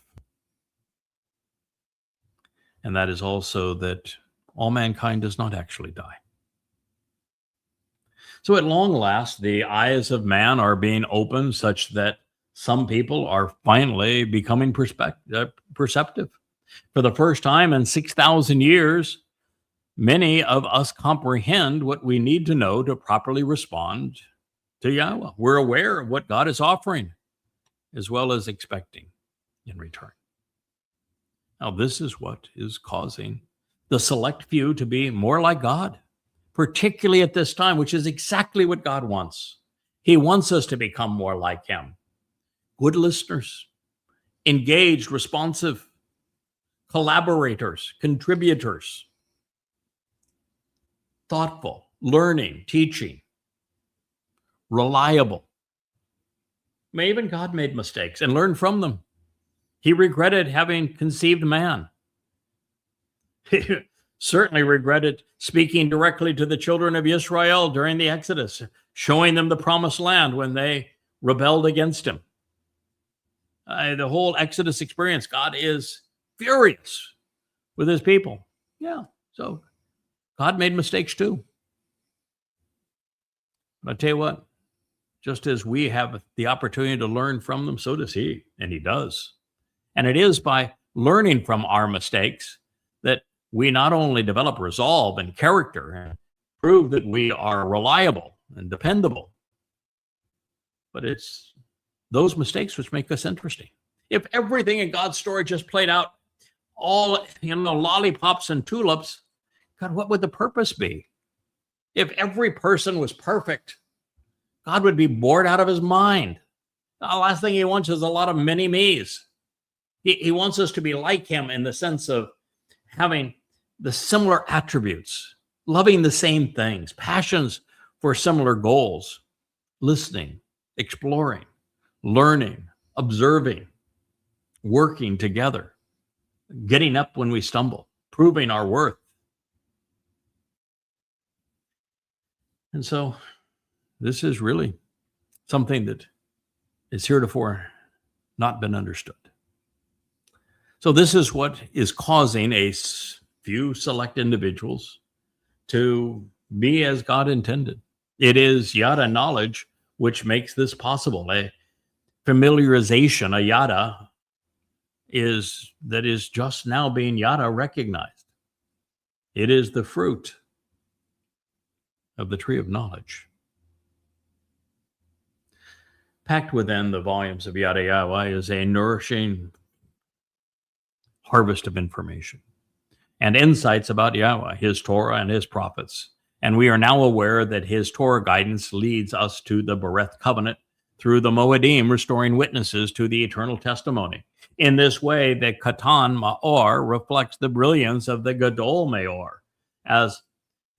And that is also that all mankind does not actually die. So at long last, the eyes of man are being opened such that some people are finally becoming perceptive. For the first time in 6,000 years, many of us comprehend what we need to know to properly respond to Yahweh. We're aware of what God is offering, as well as expecting in return. Now, this is what is causing the select few to be more like God, particularly at this time, which is exactly what God wants. He wants us to become more like him. Good listeners, engaged, responsive, collaborators, contributors, thoughtful, learning, teaching, reliable. Even God made mistakes and learned from them. He regretted having conceived man. He certainly regretted speaking directly to the children of Israel during the Exodus, showing them the promised land when they rebelled against him. The whole Exodus experience, God is furious with his people. Yeah, so God made mistakes too. But I tell you what, just as we have the opportunity to learn from them, so does he, and he does. And it is by learning from our mistakes that we not only develop resolve and character and prove that we are reliable and dependable, but it's those mistakes which make us interesting. If everything in God's story just played out all, lollipops and tulips, God, what would the purpose be? If every person was perfect, God would be bored out of his mind. The last thing he wants is a lot of mini-me's. He wants us to be like him in the sense of having the similar attributes, loving the same things, passions for similar goals, listening, exploring, learning, observing, working together, getting up when we stumble, proving our worth. And so this is really something that is heretofore not been understood. So this is what is causing a few select individuals to be as God intended. It is Yada knowledge which makes this possible. A familiarization, a Yada, that is just now being Yada recognized. It is the fruit of the tree of knowledge. Packed within the volumes of YadaYahowah is a nourishing harvest of information and insights about Yahweh, his Torah, and his prophets. And we are now aware that his Torah guidance leads us to the Baresyth covenant through the Mow'ed, restoring witnesses to the eternal testimony. In this way, the Katan Ma'or reflects the brilliance of the Gadol Meor as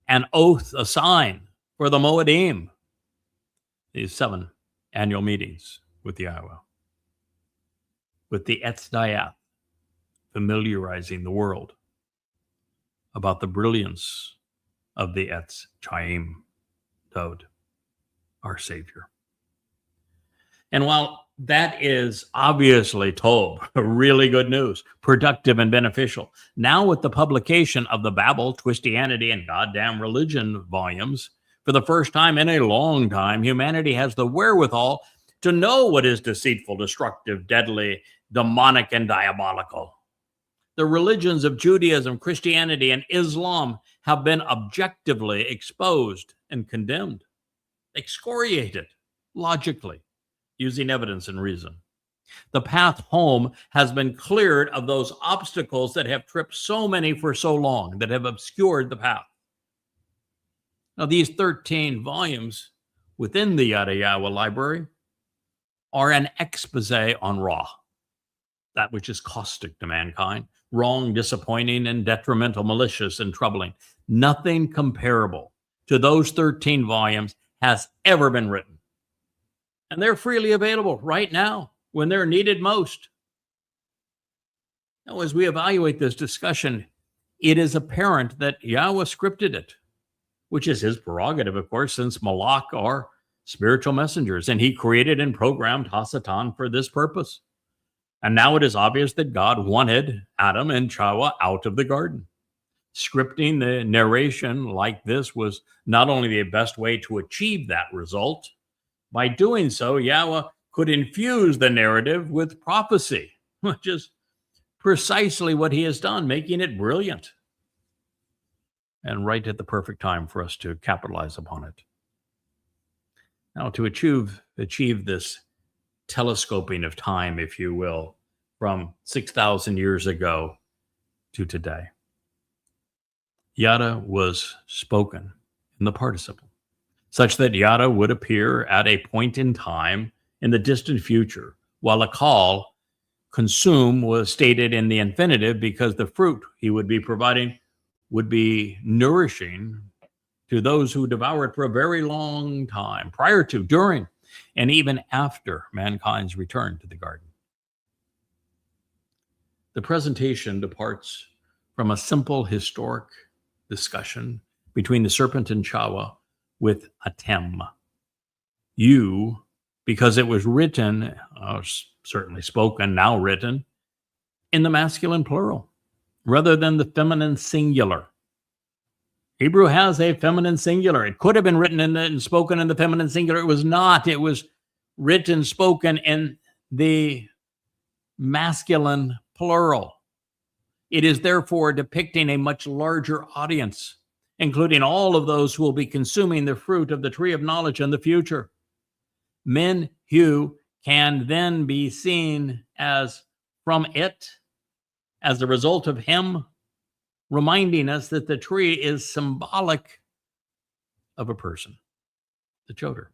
an oath, a sign for the Mow'ed, these 7 annual meetings with Yahweh, with the EtzDayath, familiarizing the world about the brilliance of the EtzChaym, Dowd, our Savior. And while that is obviously told, really good news, productive and beneficial, now with the publication of the Babel, Twistianity, and Goddamn Religion volumes, for the first time in a long time, humanity has the wherewithal to know what is deceitful, destructive, deadly, demonic, and diabolical. The religions of Judaism, Christianity, and Islam have been objectively exposed and condemned, excoriated logically, using evidence and reason. The path home has been cleared of those obstacles that have tripped so many for so long, that have obscured the path. Now, these 13 volumes within the YadaYahowah library are an expose on Ra, that which is caustic to mankind, wrong, disappointing, and detrimental, malicious, and troubling. Nothing comparable to those 13 volumes has ever been written. And they're freely available right now when they're needed most. Now, as we evaluate this discussion, it is apparent that Yahweh scripted it, which is his prerogative, of course, since Malach are spiritual messengers, and he created and programmed Hasatan for this purpose. And now it is obvious that God wanted Adam and Chawah out of the garden. Scripting the narration like this was not only the best way to achieve that result, by doing so, Yahweh could infuse the narrative with prophecy, which is precisely what he has done, making it brilliant. And right at the perfect time for us to capitalize upon it. Now, to achieve this telescoping of time, if you will, from 6,000 years ago to today, Yada was spoken in the participle, such that Yada would appear at a point in time in the distant future, while a call, consume, was stated in the infinitive because the fruit he would be providing would be nourishing to those who devour it for a very long time, prior to, during, and even after mankind's return to the garden. The presentation departs from a simple historic discussion between the serpent and Chawah with EtzChaym. You, because it was written, certainly spoken, now written, in the masculine plural, rather than the feminine singular. Hebrew has a feminine singular. It could have been written and spoken in the feminine singular. It was not. It was written, spoken in the masculine plural. It is therefore depicting a much larger audience, including all of those who will be consuming the fruit of the tree of knowledge in the future. Men who can then be seen as from it, as a result of him, reminding us that the tree is symbolic of a person, the Choder.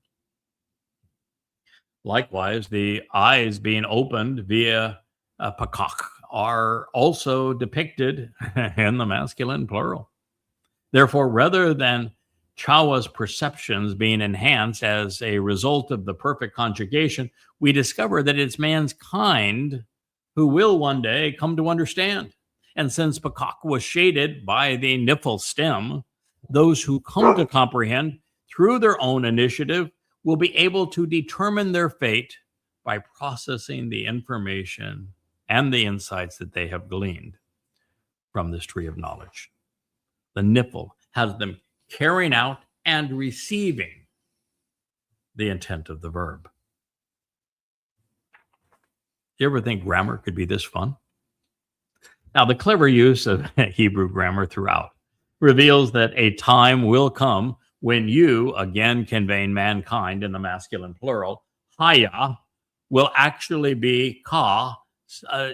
Likewise, the eyes being opened via a pakach are also depicted in the masculine plural. Therefore, rather than Chawah's perceptions being enhanced as a result of the perfect conjugation, we discover that it's mankind who will one day come to understand. And since Pakak was shaded by the Nifl stem, those who come to comprehend through their own initiative will be able to determine their fate by processing the information and the insights that they have gleaned from this tree of knowledge. The Nifl has them carrying out and receiving the intent of the verb. Do you ever think grammar could be this fun? Now, the clever use of Hebrew grammar throughout reveals that a time will come when you, again conveying mankind in the masculine plural, Haya, will actually be Ka,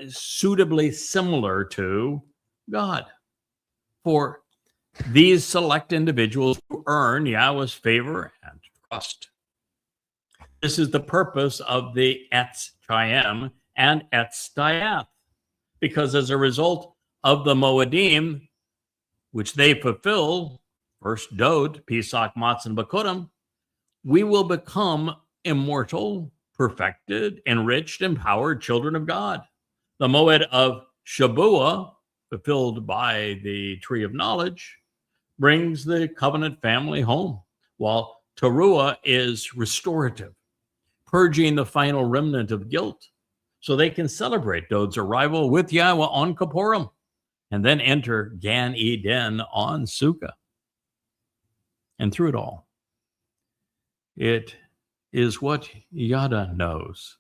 suitably similar to God. For these select individuals who earn Yahweh's favor and trust. This is the purpose of the EtzChaym and EtzDayath, because as a result of the Moedim, which they fulfill, first Dowd, Pesach, Matz, and Bakurim, we will become immortal, perfected, enriched, empowered children of God. The Mowed of Shabuah, fulfilled by the tree of knowledge, brings the covenant family home, while Teruah is restorative, purging the final remnant of guilt, so they can celebrate Dowd's arrival with Yahweh on Kippurim, and then enter Gan Eden on Sukkah. And through it all, it is what Yada knows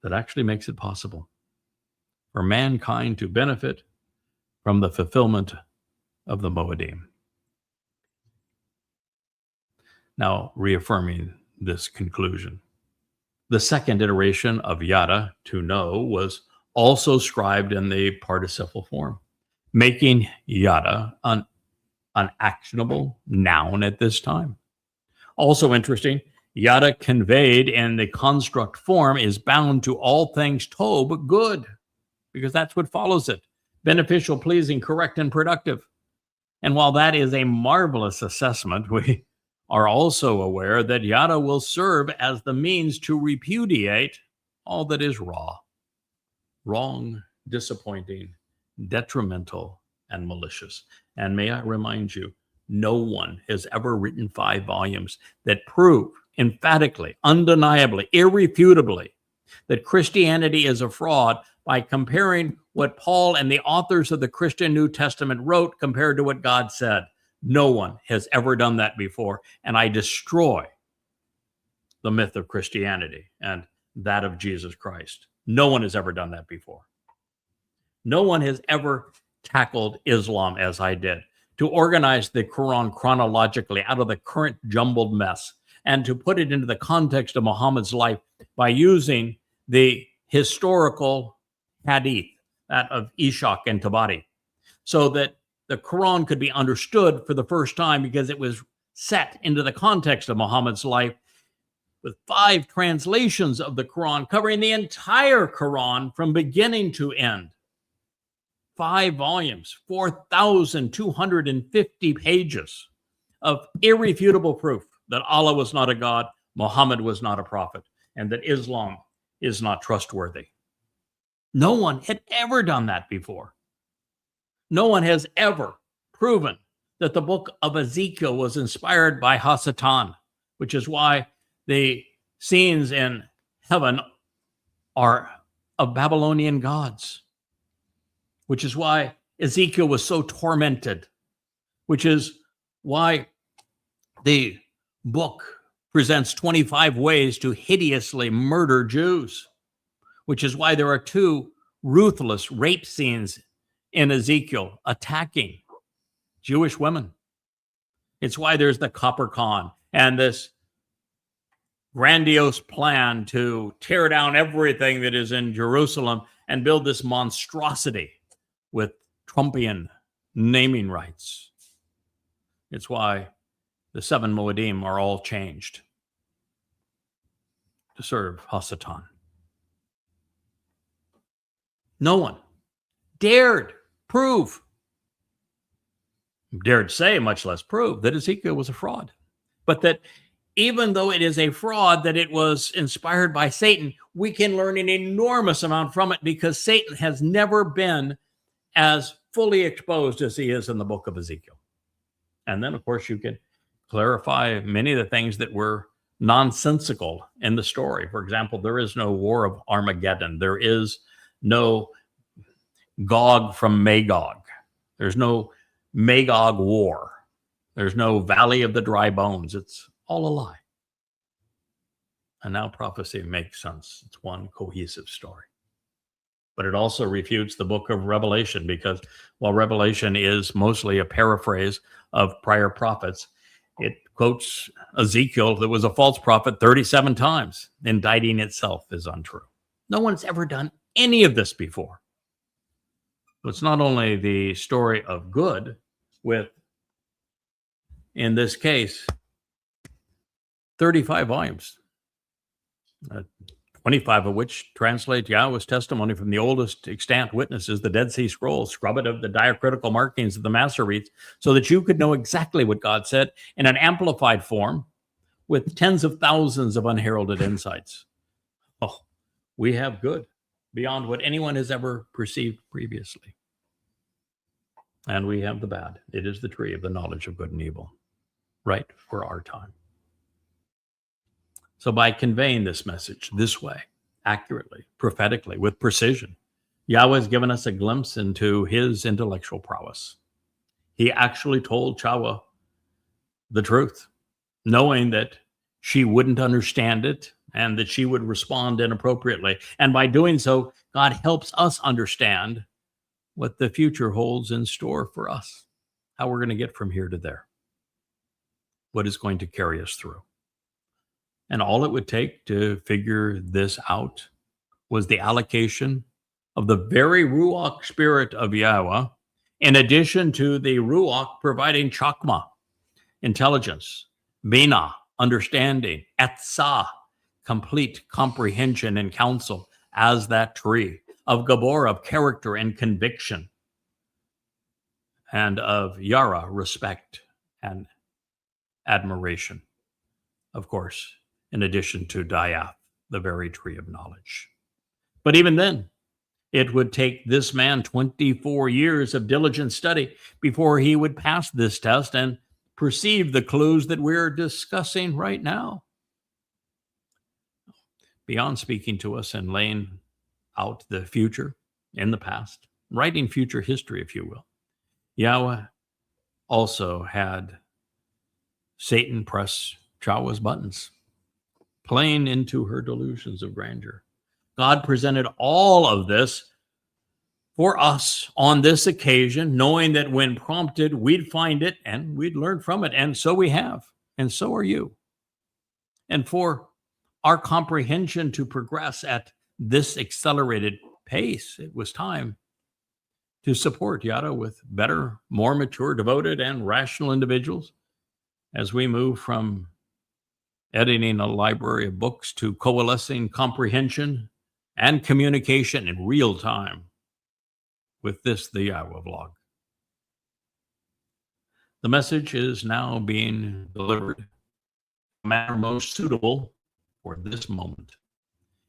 that actually makes it possible for mankind to benefit from the fulfillment of the Moedim. Now, reaffirming this conclusion, the second iteration of Yada, to know, was also scribed in the participle form, making Yada an actionable noun at this time. Also interesting, Yada conveyed in the construct form is bound to all things tob, good, because that's what follows it: beneficial, pleasing, correct, and productive. And while that is a marvelous assessment, we are also aware that Yada will serve as the means to repudiate all that is raw, wrong, disappointing, detrimental, and malicious. And may I remind you, no one has ever written 5 volumes that prove emphatically, undeniably, irrefutably that Christianity is a fraud by comparing what Paul and the authors of the Christian New Testament wrote compared to what God said. No one has ever done that before, and I destroy the myth of Christianity and that of Jesus Christ. No one has ever done that before. No one has ever tackled Islam as I did, to organize the Quran chronologically out of the current jumbled mess and to put it into the context of Muhammad's life by using the historical hadith, that of Ishaq and Tabari, so that the Quran could be understood for the first time because it was set into the context of Muhammad's life, with 5 translations of the Quran covering the entire Quran from beginning to end. 5 volumes, 4,250 pages of irrefutable proof that Allah was not a God, Muhammad was not a prophet, and that Islam is not trustworthy. No one had ever done that before. No one has ever proven that the book of Ezekiel was inspired by Hasatan, which is why the scenes in heaven are of Babylonian gods, which is why Ezekiel was so tormented, which is why the book presents 25 ways to hideously murder Jews, which is why there are 2 ruthless rape scenes in Ezekiel attacking Jewish women. It's why there's the Copper Khan and this grandiose plan to tear down everything that is in Jerusalem and build this monstrosity with Trumpian naming rights. It's why the 7 Moedim are all changed to serve Hasatan. No one dared say, much less prove, that Ezekiel was a fraud. But that even though it is a fraud, that it was inspired by Satan, we can learn an enormous amount from it, because Satan has never been as fully exposed as he is in the book of Ezekiel. And then, of course, you can clarify many of the things that were nonsensical in the story. For example, there is no war of Armageddon. There is no Gog from Magog. There's no Magog war. There's no Valley of the Dry Bones. It's all a lie. And now prophecy makes sense. It's one cohesive story. But it also refutes the book of Revelation, because while Revelation is mostly a paraphrase of prior prophets, it quotes Ezekiel, that was a false prophet, 37 times, indicting itself as untrue. No one's ever done any of this before. So it's not only the story of good with, in this case, 35 volumes, 25 of which translate Yahweh's testimony from the oldest extant witnesses, the Dead Sea Scrolls, scrub it of the diacritical markings of the Masoretes, so that you could know exactly what God said in an amplified form with tens of thousands of unheralded insights. Oh, we have good beyond what anyone has ever perceived previously. And we have the bad. It is the tree of the knowledge of good and evil, right for our time. So by conveying this message this way, accurately, prophetically, with precision, Yahweh has given us a glimpse into his intellectual prowess. He actually told Chawah the truth, knowing that she wouldn't understand it and that she would respond inappropriately. And by doing so, God helps us understand what the future holds in store for us, how we're going to get from here to there, what is going to carry us through. And all it would take to figure this out was the allocation of the very Ruach spirit of Yahweh, in addition to the Ruach providing Chokmah, intelligence, Binah, understanding, Etzah, complete comprehension and counsel, as that tree, of Gabor, of character and conviction, and of Yara, respect and admiration, of course, in addition to Dayath, the very tree of knowledge. But even then, it would take this man 24 years of diligent study before he would pass this test and perceive the clues that we're discussing right now. Beyond speaking to us and laying out the future in the past, writing future history, if you will, Yahweh also had Satan press Chawah's buttons, playing into her delusions of grandeur. God presented all of this for us on this occasion, knowing that when prompted, we'd find it and we'd learn from it. And so we have, and so are you. And for our comprehension to progress at this accelerated pace, it was time to support Yada with better, more mature, devoted, and rational individuals as we move from editing a library of books to coalescing comprehension and communication in real time with this, the Yahweh blog. The message is now being delivered in the manner most suitable for this moment,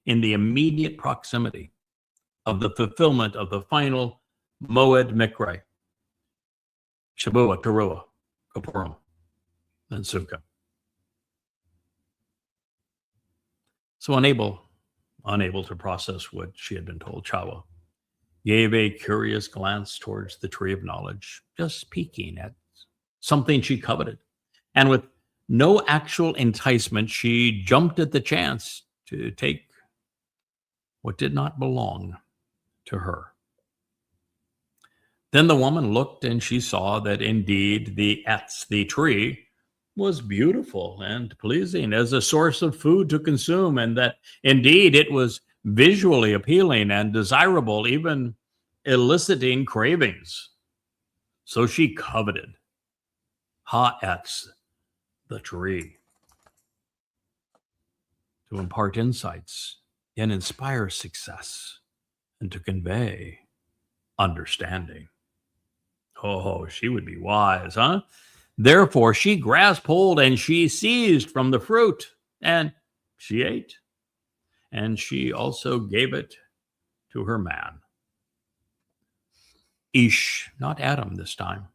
in the immediate proximity of the fulfillment of the final Mowed Mikra, Shabuah, Teruah, Kippurim, and Sukkah. So unable to process what she had been told, Chawah gave a curious glance towards the tree of knowledge, just peeking at something she coveted. And with no actual enticement, she jumped at the chance to take what did not belong to her. Then the woman looked, and she saw that indeed the tree, was beautiful and pleasing as a source of food to consume, and that indeed it was visually appealing and desirable, even eliciting cravings. So she coveted the tree, to impart insights and inspire success and to convey understanding. Oh, she would be wise, huh? Therefore, she grasped hold and she seized from the fruit, and she ate. And she also gave it to her man. Ish, not Adam this time.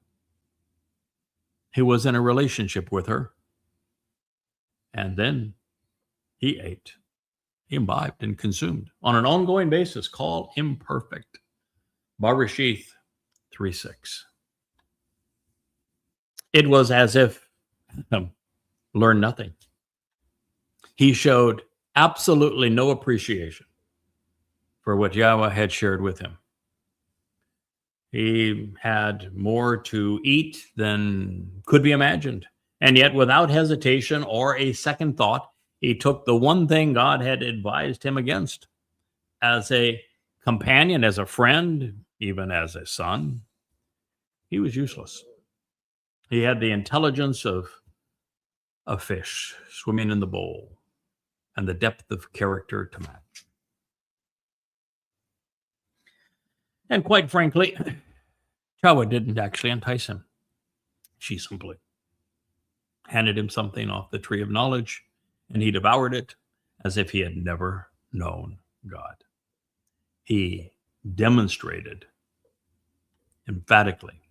He was in a relationship with her. And then he ate, he imbibed and consumed on an ongoing basis, called imperfect. Baresyth 3:6. It was as if learned nothing. He showed absolutely no appreciation for what Yahweh had shared with him. He had more to eat than could be imagined. And yet, without hesitation or a second thought, he took the one thing God had advised him against. As a companion, as a friend, even as a son, he was useless. He had the intelligence of a fish swimming in the bowl and the depth of character to match. And quite frankly, Chawah didn't actually entice him. She simply handed him something off the tree of knowledge, and he devoured it as if he had never known God. He demonstrated emphatically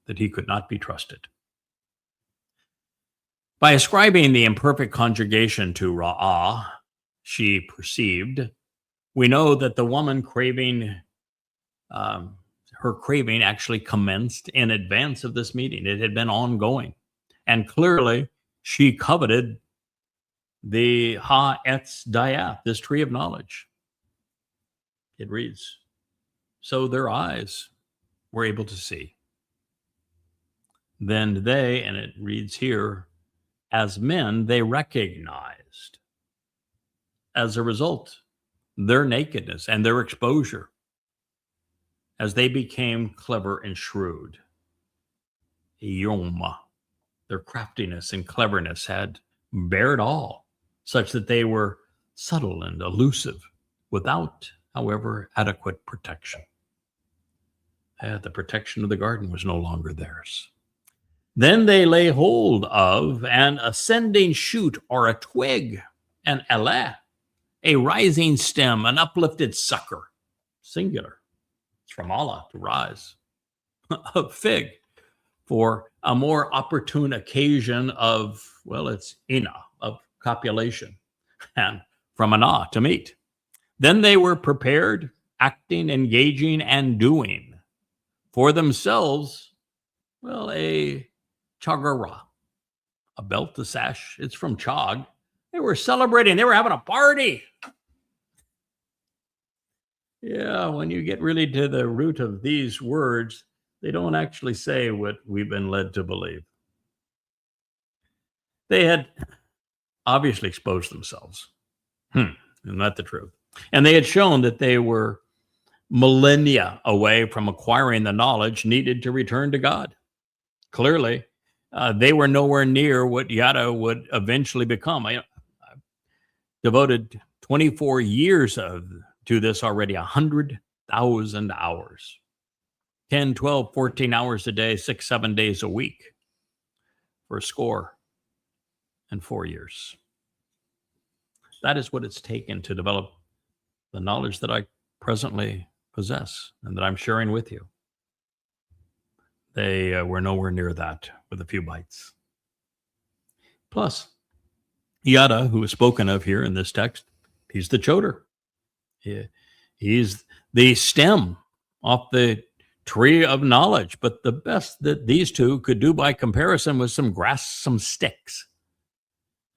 that he could not be trusted. By ascribing the imperfect conjugation to ra'ah, she perceived, we know that the woman craving, her craving actually commenced in advance of this meeting. It had been ongoing. And clearly, she coveted the EtzDayath, this tree of knowledge. It reads, so their eyes were able to see. Then they, and it reads here, as men, they recognized, as a result, their nakedness and their exposure as they became clever and shrewd. Yoma, their craftiness and cleverness had bared all, such that they were subtle and elusive, without, however, adequate protection. The protection of the garden was no longer theirs. Then they lay hold of an ascending shoot or a twig, an elah, a rising stem, an uplifted sucker, singular. It's from Allah, to rise. A fig, for a more opportune occasion of, well, it's ina, of copulation, and from anah, to meet. Then they were prepared, acting, engaging, and doing for themselves, well, a chagara, a belt, a sash. It's from chag. They were celebrating. They were having a party. Yeah, when you get really to the root of these words, they don't actually say what we've been led to believe. They had obviously exposed themselves. Isn't that the truth? And they had shown that they were millennia away from acquiring the knowledge needed to return to God. Clearly, they were nowhere near what Yada would eventually become. I've devoted 24 years to this already, 100,000 hours. 10, 12, 14 hours a day, 6, 7 days a week for a score and 4 years. That is what it's taken to develop the knowledge that I presently possess and that I'm sharing with you. They were nowhere near that with a few bites. Plus, Yada, who is spoken of here in this text, he's the choder. He's the stem off the tree of knowledge. But the best that these two could do by comparison was some grass, some sticks.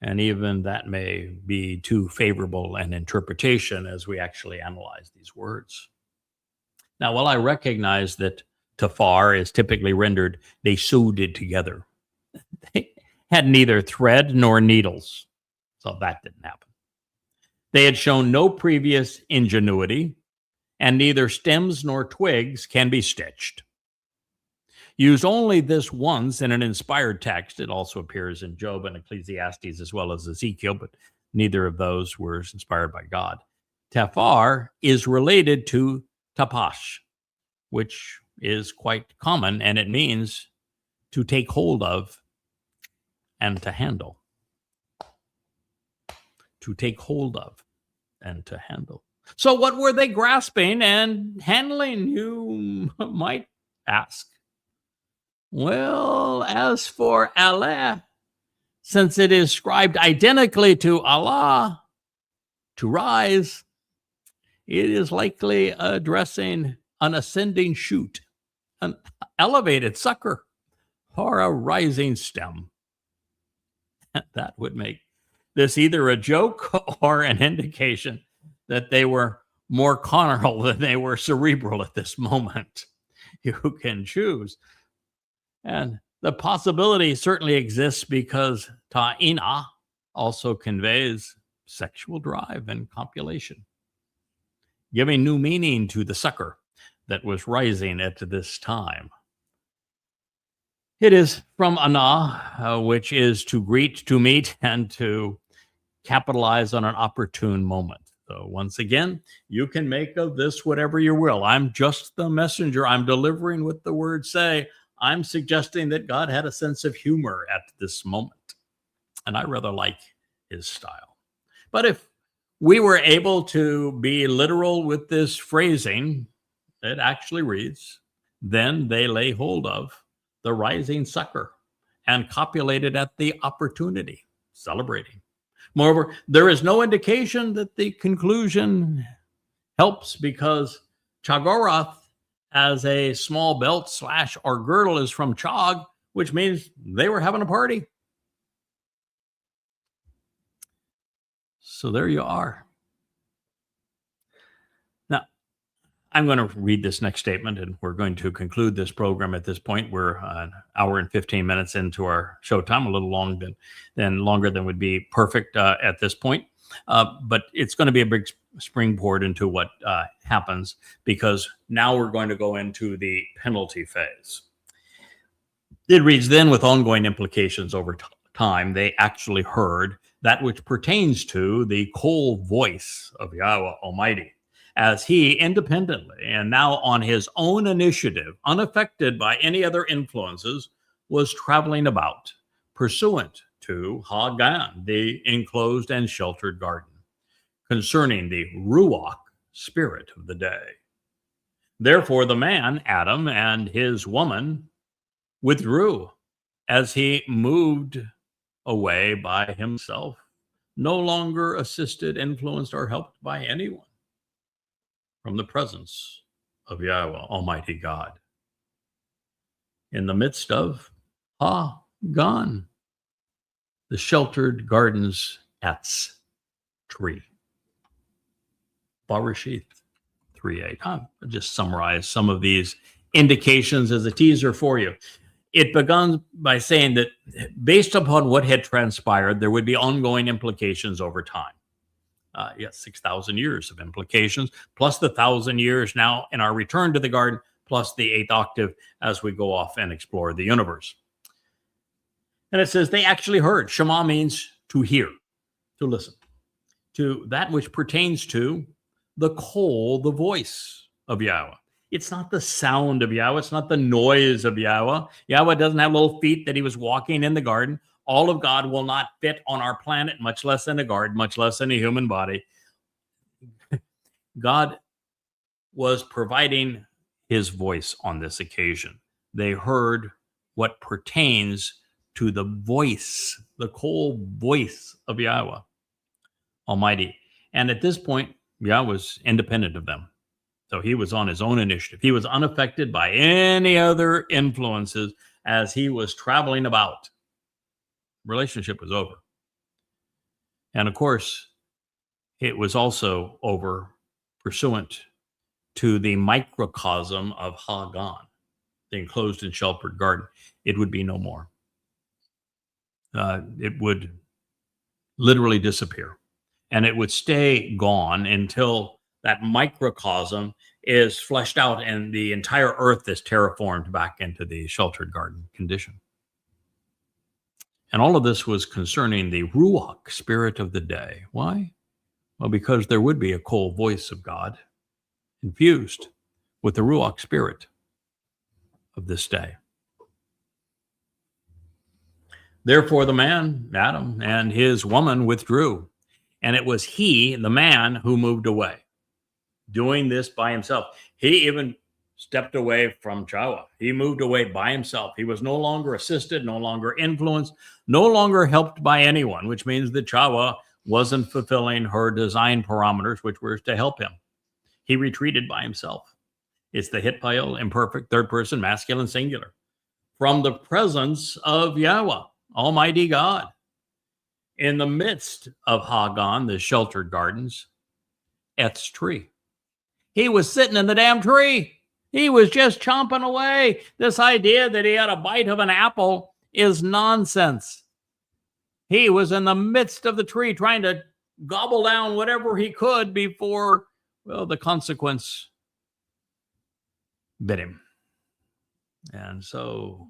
And even that may be too favorable an interpretation as we actually analyze these words. Now, while I recognize that tafar is typically rendered, they sewed it together. They had neither thread nor needles, so that didn't happen. They had shown no previous ingenuity, and neither stems nor twigs can be stitched. Used only this once in an inspired text. It also appears in Job and Ecclesiastes as well as Ezekiel, but neither of those were inspired by God. Tafar is related to tapash, which is quite common, and it means to take hold of and to handle. To take hold of and to handle. So what were they grasping and handling, you might ask. Well, as for Allah, since it is scribed identically to Allah, to rise, it is likely addressing an ascending shoot, an elevated sucker, or a rising stem. That would make this either a joke or an indication that they were more carnal than they were cerebral at this moment. You can choose. And the possibility certainly exists because ta'ina also conveys sexual drive and copulation, giving new meaning to the sucker that was rising at this time. It is from ana, which is to greet, to meet, and to capitalize on an opportune moment. So once again, you can make of this whatever you will. I'm just the messenger. I'm delivering what the words say. I'm suggesting that God had a sense of humor at this moment. And I rather like his style. But if we were able to be literal with this phrasing, it actually reads, then they lay hold of the rising sucker and copulated at the opportunity, celebrating. Moreover, there is no indication that the conclusion helps because Chagorath as a small belt / or girdle is from Chog, which means they were having a party. So there you are. Now, I'm going to read this next statement, and we're going to conclude this program at this point. We're an hour and 15 minutes into our showtime, a little longer than would be perfect at this point. But it's going to be a big springboard into what happens, because now we're going to go into the penalty phase. It reads, then with ongoing implications over time, they actually heard that which pertains to the cold voice of Yahweh Almighty, as he independently and now on his own initiative, unaffected by any other influences, was traveling about, pursuant to Hagan, the enclosed and sheltered garden, concerning the Ruach, spirit of the day. Therefore the man, Adam, and his woman withdrew as he moved away by himself, no longer assisted, influenced, or helped by anyone from the presence of Yahweh, Almighty God, in the midst of Hagan, the sheltered gardens EtzChaym. Baresyth 3:8. I'll just summarize some of these indications as a teaser for you. It began by saying that based upon what had transpired, there would be ongoing implications over time. 6,000 years of implications, plus the 1,000 years now in our return to the garden, plus the 8th octave as we go off and explore the universe. And it says they actually heard. Shema means to hear, to listen, to that which pertains to the voice of Yahweh. It's not the sound of Yahweh. It's not the noise of Yahweh. Yahweh doesn't have little feet that he was walking in the garden. All of God will not fit on our planet, much less in a garden, much less in a human body. God was providing his voice on this occasion. They heard what pertains to the voice, the cold voice of Yahweh Almighty. And at this point, Yahweh was independent of them. So he was on his own initiative. He was unaffected by any other influences as he was traveling about. Relationship was over. And of course, it was also over pursuant to the microcosm of Hagan, the enclosed and sheltered garden. It would be no more. It would literally disappear. And it would stay gone until that microcosm is fleshed out and the entire earth is terraformed back into the sheltered garden condition. And all of this was concerning the Ruach, spirit of the day. Why? Well, because there would be a cold voice of God infused with the Ruach spirit of this day. Therefore, the man, Adam, and his woman withdrew. And it was he, the man, who moved away, doing this by himself. He even stepped away from Chawah. He moved away by himself. He was no longer assisted, no longer influenced, no longer helped by anyone, which means that Chawah wasn't fulfilling her design parameters, which were to help him. He retreated by himself. It's the Hitpael, imperfect, third person, masculine, singular, from the presence of Yahweh, Almighty God. In the midst of Hagan, the sheltered gardens, Etz tree. He was sitting in the damn tree. He was just chomping away. This idea that he had a bite of an apple is nonsense. He was in the midst of the tree trying to gobble down whatever he could before, well, the consequence bit him. And so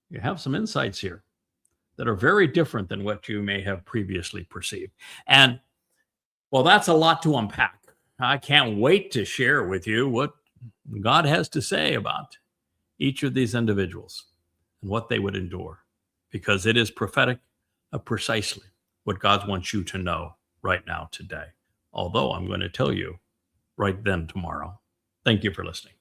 you have some insights here that are very different than what you may have previously perceived. And, well, that's a lot to unpack. I can't wait to share with you what God has to say about each of these individuals and what they would endure, because it is prophetic of precisely what God wants you to know right now today. Although I'm going to tell you right then tomorrow. Thank you for listening.